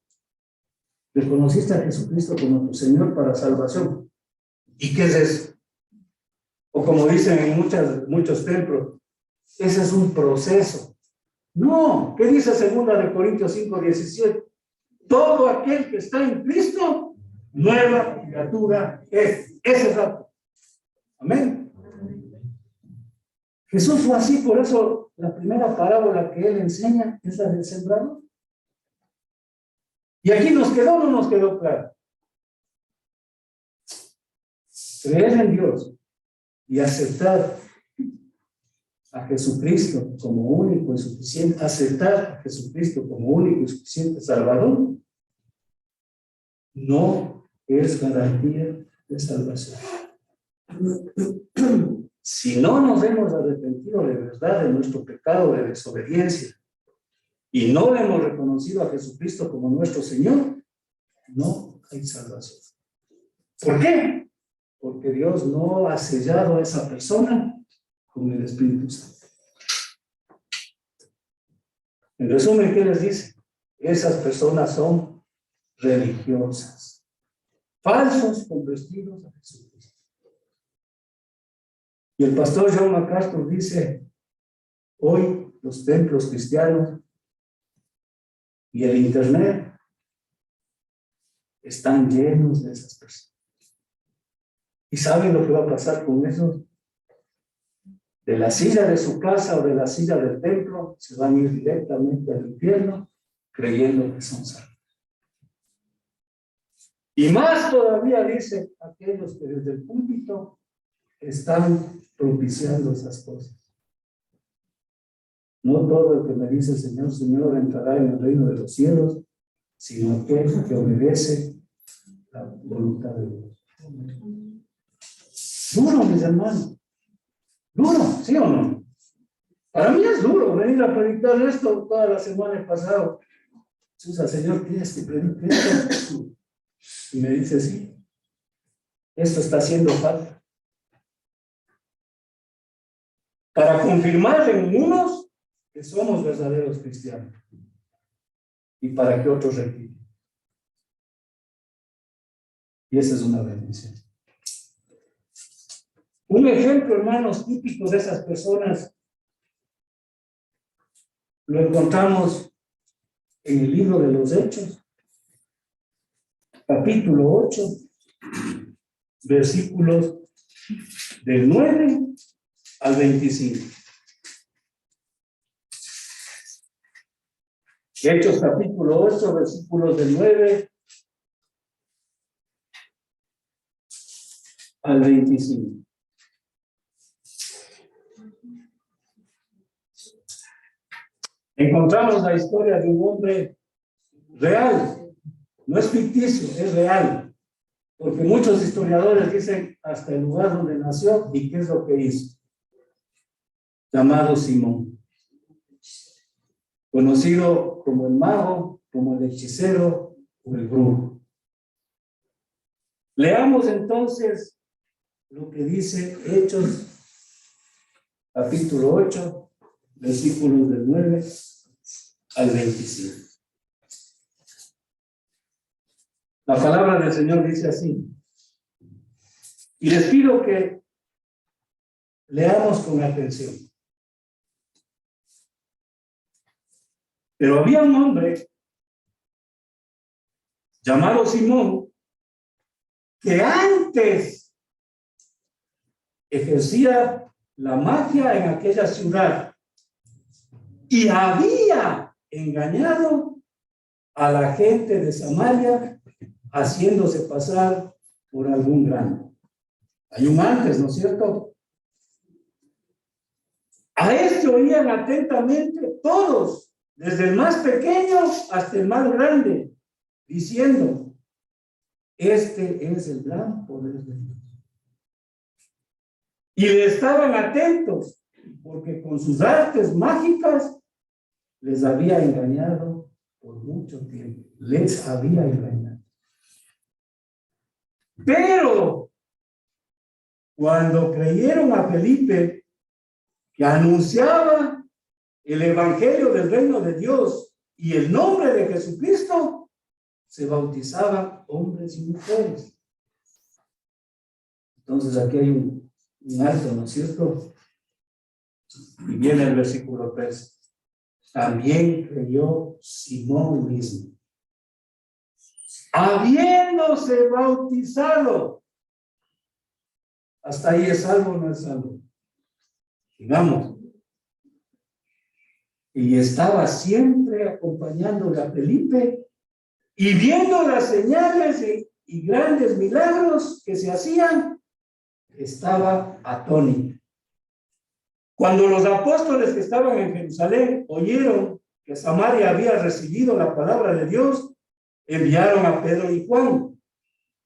Speaker 5: ¿reconociste a Jesucristo como tu Señor para salvación? ¿Y qué es eso? O como dicen en muchos templos, ese es un proceso. No, ¿qué dice 2 Corintios 5:17? Todo aquel que está en Cristo, nueva criatura es. Ese es el. Amén. Jesús fue así, por eso la primera parábola que Él enseña es la del sembrador. Y aquí nos quedó o no nos quedó claro. Creer en Dios y aceptar a Jesucristo como único y suficiente, aceptar a Jesucristo como único y suficiente Salvador, no es garantía de salvación. Si no nos hemos arrepentido de verdad de nuestro pecado de desobediencia y no le hemos reconocido a Jesucristo como nuestro Señor, no hay salvación. ¿Por qué? Porque Dios no ha sellado a esa persona con el Espíritu Santo. En resumen, ¿qué les dice? Esas personas son religiosas, falsos convertidos a Jesucristo. Y el pastor John MacArthur dice, hoy los templos cristianos y el internet están llenos de esas personas. ¿Y saben lo que va a pasar con eso? De la silla de su casa o de la silla del templo, se van a ir directamente al infierno creyendo que son salvos. Y más todavía dice aquellos que desde el púlpito están propiciando esas cosas. No todo el que me dice Señor, Señor entrará en el reino de los cielos, sino aquel que obedece la voluntad de Dios. Duro, mis hermanos. Duro, ¿sí o no? Para mí es duro venir a predicar esto toda la semana pasada. Susa, Señor, ¿quieres que predique esto? Y me dice, sí, esto está haciendo falta. Para confirmar en unos que somos verdaderos cristianos y para que otros repiten. Y esa es una bendición. Un ejemplo, hermanos, típico de esas personas lo encontramos en el libro de los Hechos, capítulo 8, versículos del 9 al 25. Hechos capítulo 8, versículos del 9 al 25. Encontramos la historia de un hombre real, no es ficticio, es real, porque muchos historiadores dicen hasta el lugar donde nació y qué es lo que hizo, llamado Simón, conocido como el mago, como el hechicero o el brujo. Leamos entonces lo que dice Hechos capítulo 8, versículos del 9 al 25. La palabra del Señor dice así. Y les pido que leamos con atención. Pero había un hombre llamado Simón que antes ejercía la magia en aquella ciudad y había engañado a la gente de Samaria haciéndose pasar por algún grande. Hay un antes, ¿no es cierto? A esto oían atentamente todos, desde el más pequeño hasta el más grande, diciendo, este es el gran poder de Dios. Y le estaban atentos, porque con sus artes mágicas les había engañado por mucho tiempo. Les había engañado. Pero cuando creyeron a Felipe, que anunciaba el evangelio del reino de Dios y el nombre de Jesucristo, se bautizaban hombres y mujeres. Entonces aquí hay un alto, ¿no es cierto? Y viene el versículo 3. También creyó Simón mismo, habiéndose bautizado. Hasta ahí es salvo o no es salvo. Digamos. Y estaba siempre acompañándole a Felipe y viendo las señales y grandes milagros que se hacían, estaba atónito. Cuando los apóstoles que estaban en Jerusalén oyeron que Samaria había recibido la palabra de Dios, enviaron a Pedro y Juan,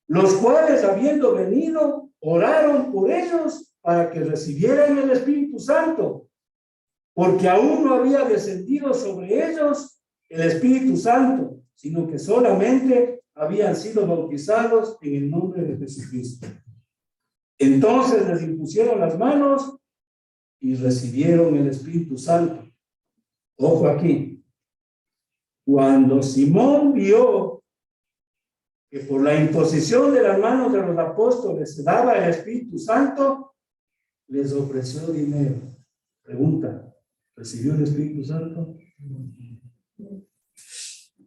Speaker 5: los cuales, habiendo venido, oraron por ellos para que recibieran el Espíritu Santo, porque aún no había descendido sobre ellos el Espíritu Santo, sino que solamente habían sido bautizados en el nombre de Jesucristo. Entonces les impusieron las manos y recibieron el Espíritu Santo. Ojo aquí. Cuando Simón vio que por la imposición de las manos de los apóstoles se daba el Espíritu Santo, les ofreció dinero. Pregunta, ¿recibió el Espíritu Santo?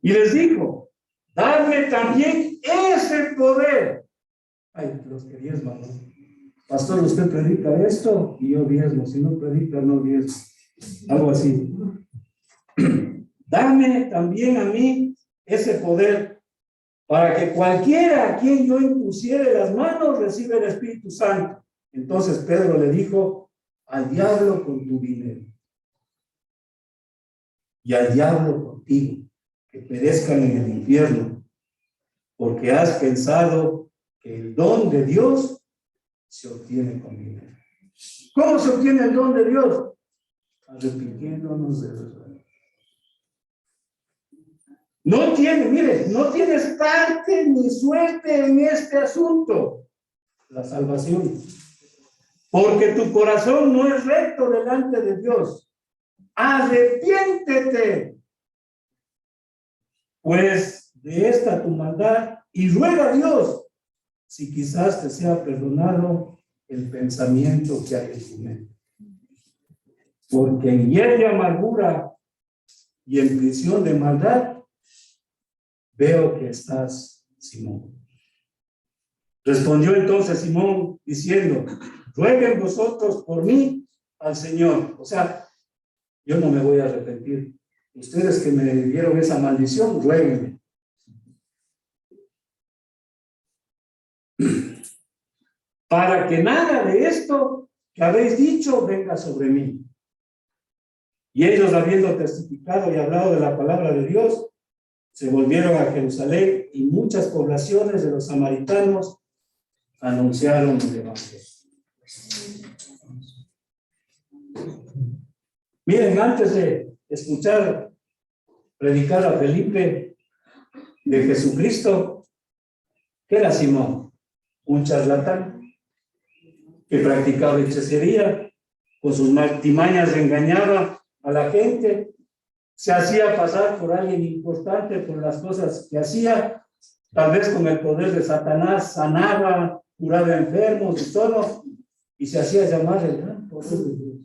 Speaker 5: Y les dijo, dadme también ese poder. Ay, los que diezman, ¿no? Pastor, usted predica esto y yo diezmo. Si no predica, no diezmo. Algo así. Dame también a mí ese poder para que cualquiera a quien yo impusiere las manos reciba el Espíritu Santo. Entonces Pedro le dijo, al diablo con tu dinero y al diablo contigo, que perezcan en el infierno, porque has pensado que el don de Dios se obtiene con dinero. ¿Cómo se obtiene el don de Dios? Arrepintiéndonos de verdad. No tienes parte ni suerte en este asunto, la salvación, porque tu corazón no es recto delante de Dios. Arrepiéntete, pues, de esta tu maldad y ruega a Dios si quizás te sea perdonado el pensamiento que hay en tu mente. Porque en hiel de amargura y en prisión de maldad veo que estás, Simón. Respondió entonces Simón diciendo, rueguen vosotros por mí al Señor. O sea, yo no me voy a arrepentir. Ustedes que me dieron esa maldición, ruéguenme. Para que nada de esto que habéis dicho venga sobre mí. Y ellos, habiendo testificado y hablado de la palabra de Dios, se volvieron a Jerusalén y muchas poblaciones de los samaritanos anunciaron el evangelio. Miren, antes de escuchar predicar a Felipe de Jesucristo, ¿qué era Simón? Un charlatán que practicaba hechicería, con sus artimañas engañaba a la gente, se hacía pasar por alguien importante por las cosas que hacía, tal vez con el poder de Satanás sanaba, curaba enfermos y todo, y se hacía llamar el gran poder de Dios.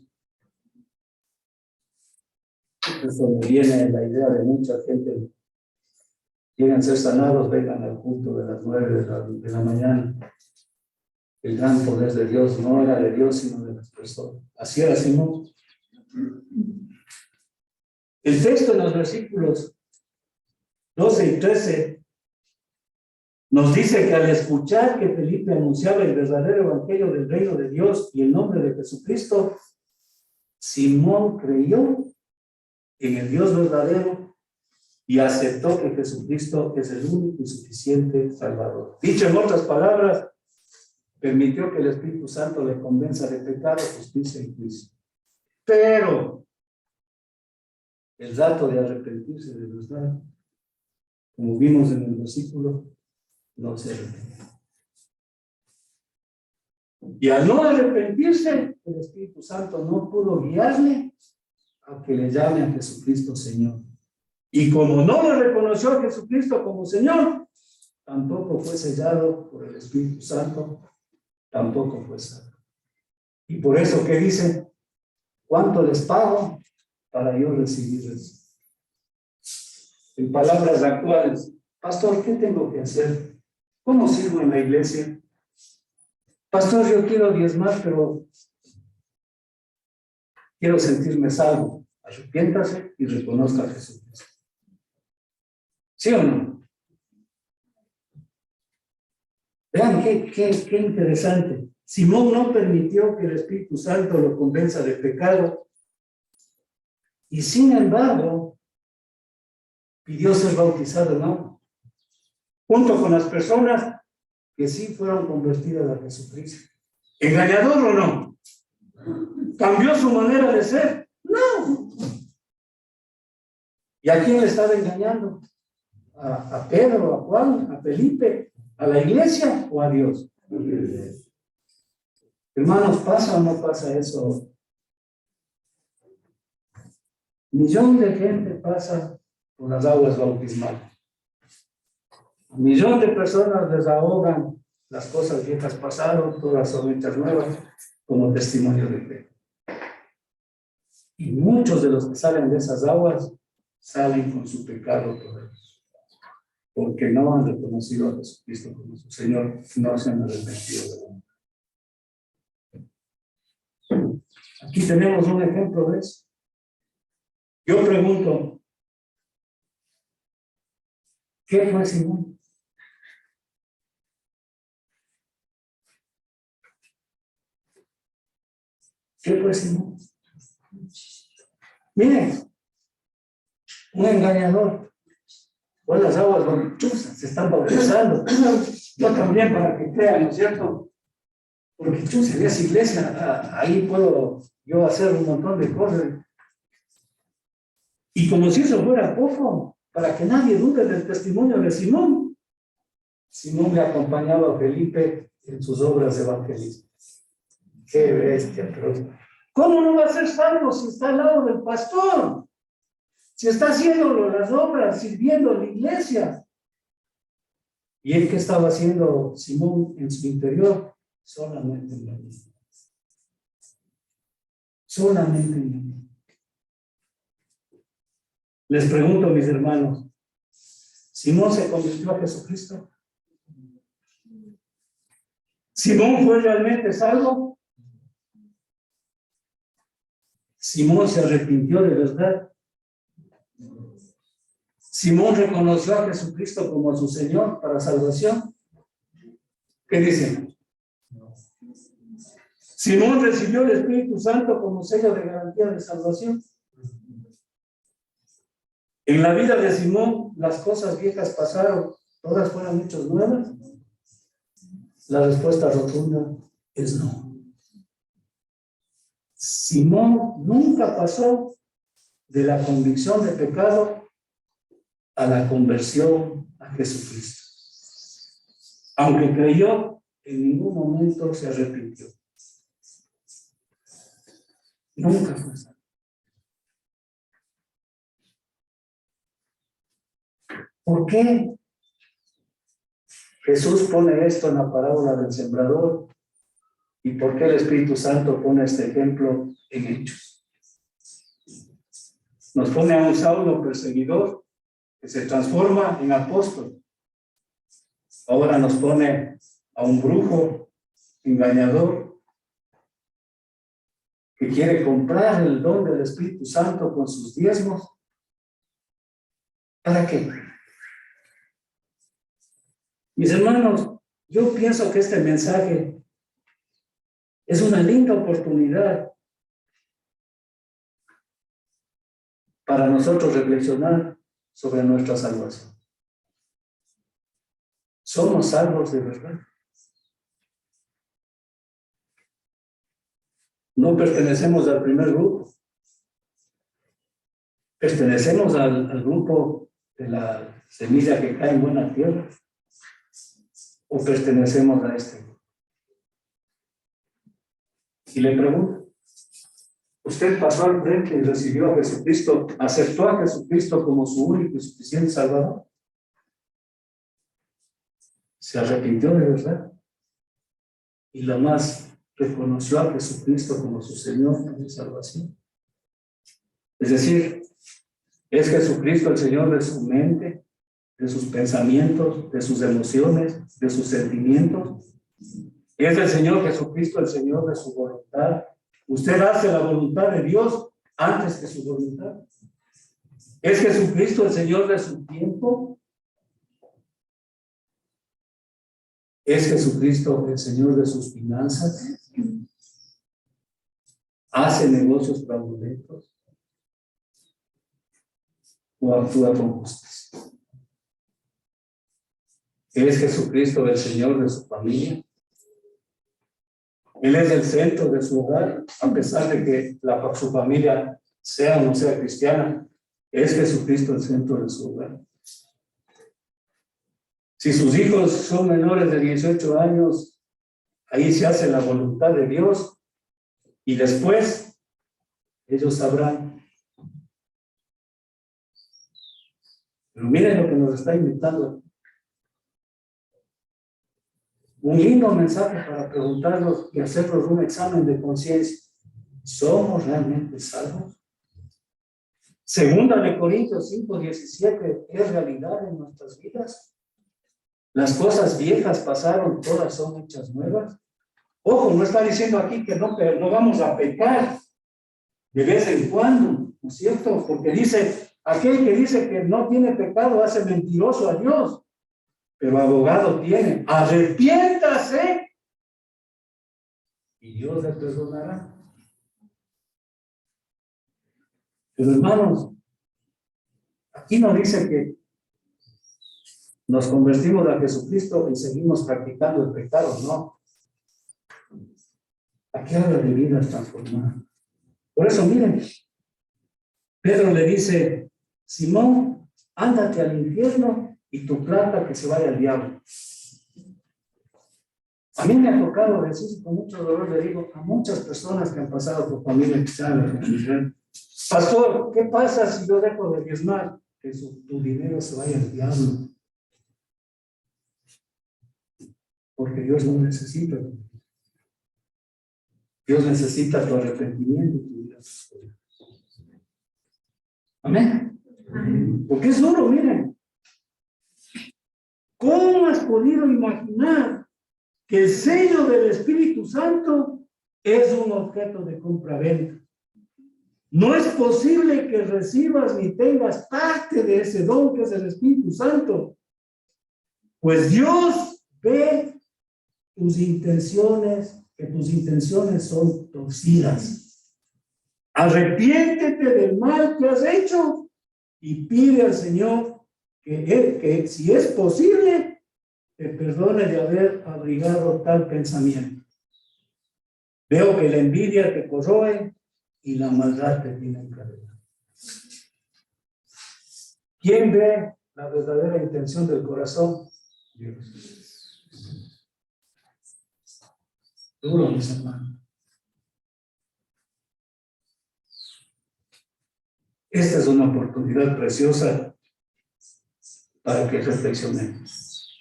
Speaker 5: Eso me viene la idea de mucha gente. Quieren ser sanados, vengan al culto de las 9 de la mañana. El gran poder de Dios no era de Dios, sino de las personas. Así era Simón. El texto en los versículos 12 y 13 nos dice que al escuchar que Felipe anunciaba el verdadero evangelio del reino de Dios y el nombre de Jesucristo, Simón creyó en el Dios verdadero y aceptó que Jesucristo es el único y suficiente Salvador. Dicho en otras palabras, permitió que el Espíritu Santo le convenza de pecado, justicia y juicio. Pero el dato de arrepentirse de verdad, como vimos en el versículo, no se arrepintió. Y al no arrepentirse, el Espíritu Santo no pudo guiarle a que le llame a Jesucristo Señor. Y como no le reconoció a Jesucristo como Señor, tampoco fue sellado por el Espíritu Santo, tampoco fue salvo. Y por eso que dice, ¿cuánto les pago para yo recibir eso? En palabras actuales, pastor, ¿qué tengo que hacer? ¿Cómo sirvo en la iglesia? Pastor, yo quiero diezmar, pero quiero sentirme salvo. Arrepiéntase y reconozca a Jesucristo. ¿Sí o no? Vean qué interesante. Simón no permitió que el Espíritu Santo lo convenza de pecado y sin embargo pidió ser bautizado en agua, junto con las personas que sí fueron convertidas a Jesucristo. ¿Engañador o no? ¿Cambió su manera de ser? No. ¿Y a quién le estaba engañando? ¿A Pedro, a Juan, a Felipe, a la iglesia o a Dios? Hermanos, ¿pasa o no pasa eso? Millón de gente pasa por las aguas bautismales. Un millón de personas les ahogan las cosas viejas pasaron, todas son hechas nuevas, como testimonio de fe. Y muchos de los que salen de esas aguas salen con su pecado todavía, porque no han reconocido a Jesucristo como su Señor, no se han arrepentido de él. Aquí tenemos un ejemplo de eso. Yo pregunto, ¿qué fue Simón? ¿Qué fue Simón? Miren, un engañador. Pues las aguas donde chuzas se están bautizando. Yo también para que crean, ¿no es cierto? Porque chuzas en esa iglesia, ahí puedo yo hacer un montón de cosas. Y como si eso fuera poco, para que nadie dude del testimonio de Simón. Simón le acompañaba a Felipe en sus obras de evangelismo. Qué bestia, pero ¿cómo no va a ser salvo si está al lado del pastor? Si está haciendo las obras, sirviendo a la iglesia. ¿Y él qué estaba haciendo Simón en su interior? Solamente engañó. Solamente engañó. Les pregunto, mis hermanos, ¿Simón se convirtió a Jesucristo? ¿Simón fue realmente salvo? ¿Simón se arrepintió de verdad? ¿Simón reconoció a Jesucristo como su Señor para salvación? ¿Qué dicen? ¿Simón recibió el Espíritu Santo como sello de garantía de salvación? En la vida de Simón, las cosas viejas pasaron, todas fueron hechas nuevas. La respuesta rotunda es no. Simón nunca pasó de la convicción de pecado a la conversión a Jesucristo. Aunque creyó, en ningún momento se arrepintió. Nunca fue así. ¿Por qué Jesús pone esto en la parábola del sembrador? ¿Y por qué el Espíritu Santo pone este ejemplo en Hechos? Nos pone a un Saulo perseguidor que se transforma en apóstol. Ahora nos pone a un brujo engañador que quiere comprar el don del Espíritu Santo con sus diezmos. ¿Para qué? Mis hermanos, yo pienso que este mensaje es una linda oportunidad para nosotros reflexionar sobre nuestra salvación. ¿Somos salvos de verdad? No pertenecemos al primer grupo. Pertenecemos al grupo de la semilla que cae en buena tierra. ¿O pertenecemos a este grupo? Y le pregunto, ¿usted pasó al frente y recibió a Jesucristo, aceptó a Jesucristo como su único y suficiente Salvador? ¿Se arrepintió de verdad? Y lo más, reconoció a Jesucristo como su Señor y salvación. Es decir, ¿es Jesucristo el Señor de su mente, de sus pensamientos, de sus emociones, de sus sentimientos? ¿Es el Señor Jesucristo el Señor de su voluntad? ¿Usted hace la voluntad de Dios antes que su voluntad? ¿Es Jesucristo el Señor de su tiempo? ¿Es Jesucristo el Señor de sus finanzas? ¿Hace negocios fraudulentos? ¿O actúa con justicia? ¿Es Jesucristo el Señor de su familia? Él es el centro de su hogar, a pesar de que su familia sea o no sea cristiana. ¿Es Jesucristo el centro de su hogar? Si sus hijos son menores de 18 años, ahí se hace la voluntad de Dios y después ellos sabrán. Pero miren lo que nos está invitando. Un lindo mensaje para preguntarnos y hacernos un examen de conciencia. ¿Somos realmente salvos? Segunda de Corintios 5:17 es realidad en nuestras vidas. Las cosas viejas pasaron, todas son hechas nuevas. Ojo, no está diciendo aquí que no vamos a pecar de vez en cuando, ¿no es cierto? Porque dice, aquel que dice que no tiene pecado hace mentiroso a Dios, pero abogado tiene. Arrepiéntase y Dios le perdonará. Pero hermanos, aquí no dice que nos convertimos a Jesucristo y seguimos practicando el pecado, no. Aquí habla de vidas transformadas. Por eso, miren, Pedro le dice, Simón, ándate al infierno y tu plata que se vaya al diablo. A mí me ha tocado decir, con mucho dolor le digo, a muchas personas que han pasado por familia cristiana, pastor, ¿qué pasa si yo dejo de diezmar? Que tu dinero se vaya al diablo. Porque Dios no necesita. Dios necesita tu arrepentimiento. Amén. Porque es duro, miren. ¿Cómo has podido imaginar que el sello del Espíritu Santo es un objeto de compra-venta? No es posible que recibas ni tengas parte de ese don que es el Espíritu Santo. Pues Dios ve tus intenciones, que tus intenciones son torcidas. Arrepiéntete del mal que has hecho y pide al Señor que si es posible, te perdone de haber abrigado tal pensamiento. Veo que la envidia te corroe y la maldad te tiene encadenado. ¿Quién ve la verdadera intención del corazón? Dios. Duro, mis hermanos. Esta es una oportunidad preciosa para que reflexionemos.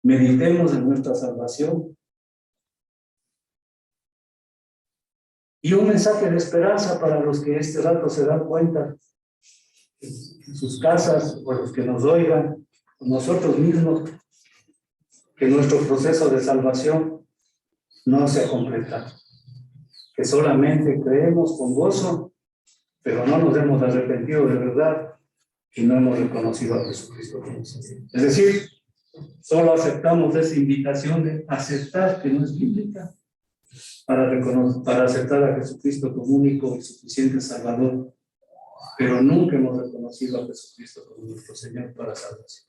Speaker 5: Meditemos en nuestra salvación. Y un mensaje de esperanza para los que este rato se dan cuenta en sus casas, o los que nos oigan, nosotros mismos, que nuestro proceso de salvación no se ha completado. Que solamente creemos con gozo, pero no nos hemos arrepentido de verdad y no hemos reconocido a Jesucristo como Señor. Es decir, solo aceptamos esa invitación de aceptar, que no es bíblica, para aceptar a Jesucristo como único y suficiente Salvador, pero nunca hemos reconocido a Jesucristo como nuestro Señor para salvación.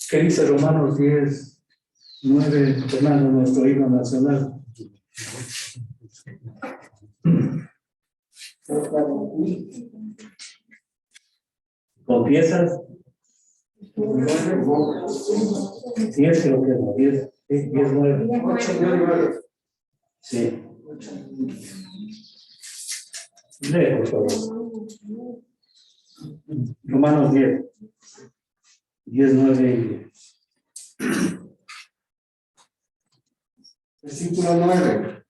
Speaker 5: ¿Qué dice Romanos 10:9, Fernando, nuestro himno nacional? ¿Confiesas? 10 creo que es 10:9. Sí. Lee, por favor. Romanos 10:9 y 10.
Speaker 1: Versículo 9.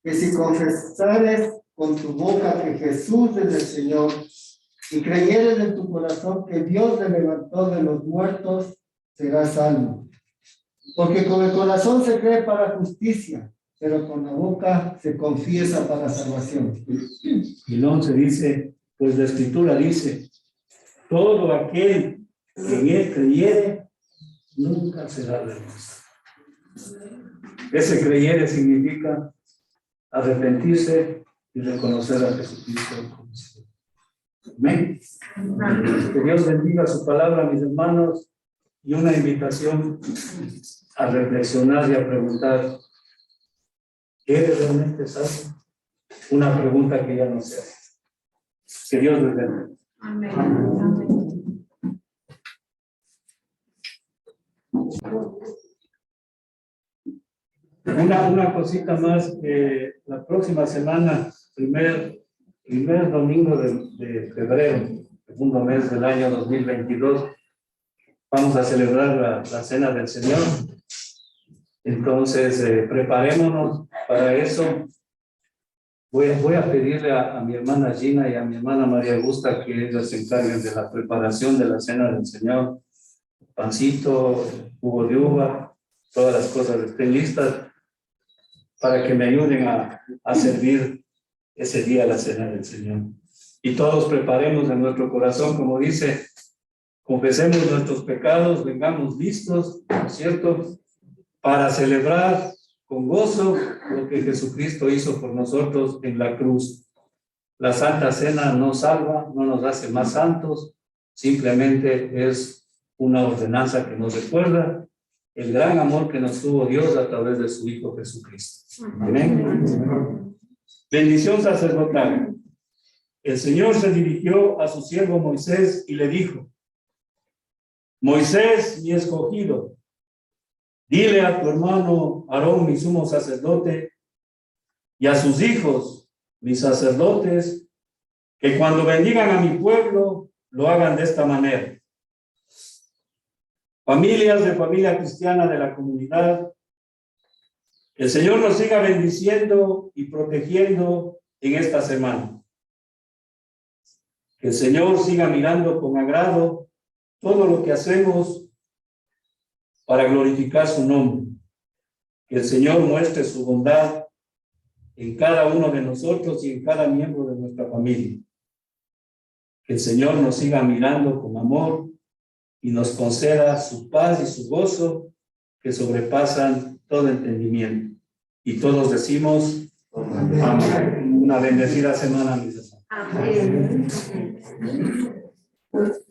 Speaker 1: Que si confesares con tu boca que Jesús es el Señor y creyeres en tu corazón que Dios le levantó de los muertos, serás salvo. Porque con el corazón se cree para justicia, pero con la boca se confiesa para salvación.
Speaker 5: Y el 11 dice, pues la Escritura dice, todo aquel que en él creyere, nunca será avergonzado. Ese creyere significa arrepentirse y reconocer a Jesucristo como Señor. Amén. Que Dios bendiga su palabra, mis hermanos, y una invitación a reflexionar y a preguntar, ¿eres realmente salvo? Una pregunta que ya no se hace. Que Dios les bendiga.
Speaker 6: Amén. Amén.
Speaker 5: Una cosita más, la próxima semana, primer domingo de febrero, segundo mes del año 2022, vamos a celebrar la cena del Señor. Entonces, preparémonos para eso. Voy a pedirle a mi hermana Gina y a mi hermana María Augusta que ellas se encarguen de la preparación de la cena del Señor. Pancito, jugo de uva, todas las cosas estén listas para que me ayuden a servir ese día la cena del Señor. Y todos preparemos en nuestro corazón, como dice, confesemos nuestros pecados, vengamos listos, ¿no es cierto?, para celebrar con gozo lo que Jesucristo hizo por nosotros en la cruz. La Santa Cena no salva, no nos hace más santos, simplemente es una ordenanza que nos recuerda el gran amor que nos tuvo Dios a través de su Hijo Jesucristo. Amén. Bendición sacerdotal. El Señor se dirigió a su siervo Moisés y le dijo: Moisés, mi escogido, dile a tu hermano Aarón, mi sumo sacerdote, y a sus hijos, mis sacerdotes, que cuando bendigan a mi pueblo, lo hagan de esta manera. Familias de familia cristiana de la comunidad, que el Señor nos siga bendiciendo y protegiendo en esta semana. Que el Señor siga mirando con agrado todo lo que hacemos para glorificar su nombre. Que el Señor muestre su bondad en cada uno de nosotros y en cada miembro de nuestra familia. Que el Señor nos siga mirando con amor y nos conceda su paz y su gozo que sobrepasan todo entendimiento. Y todos decimos amén. Una bendecida semana, mis hermanos.
Speaker 4: Amén.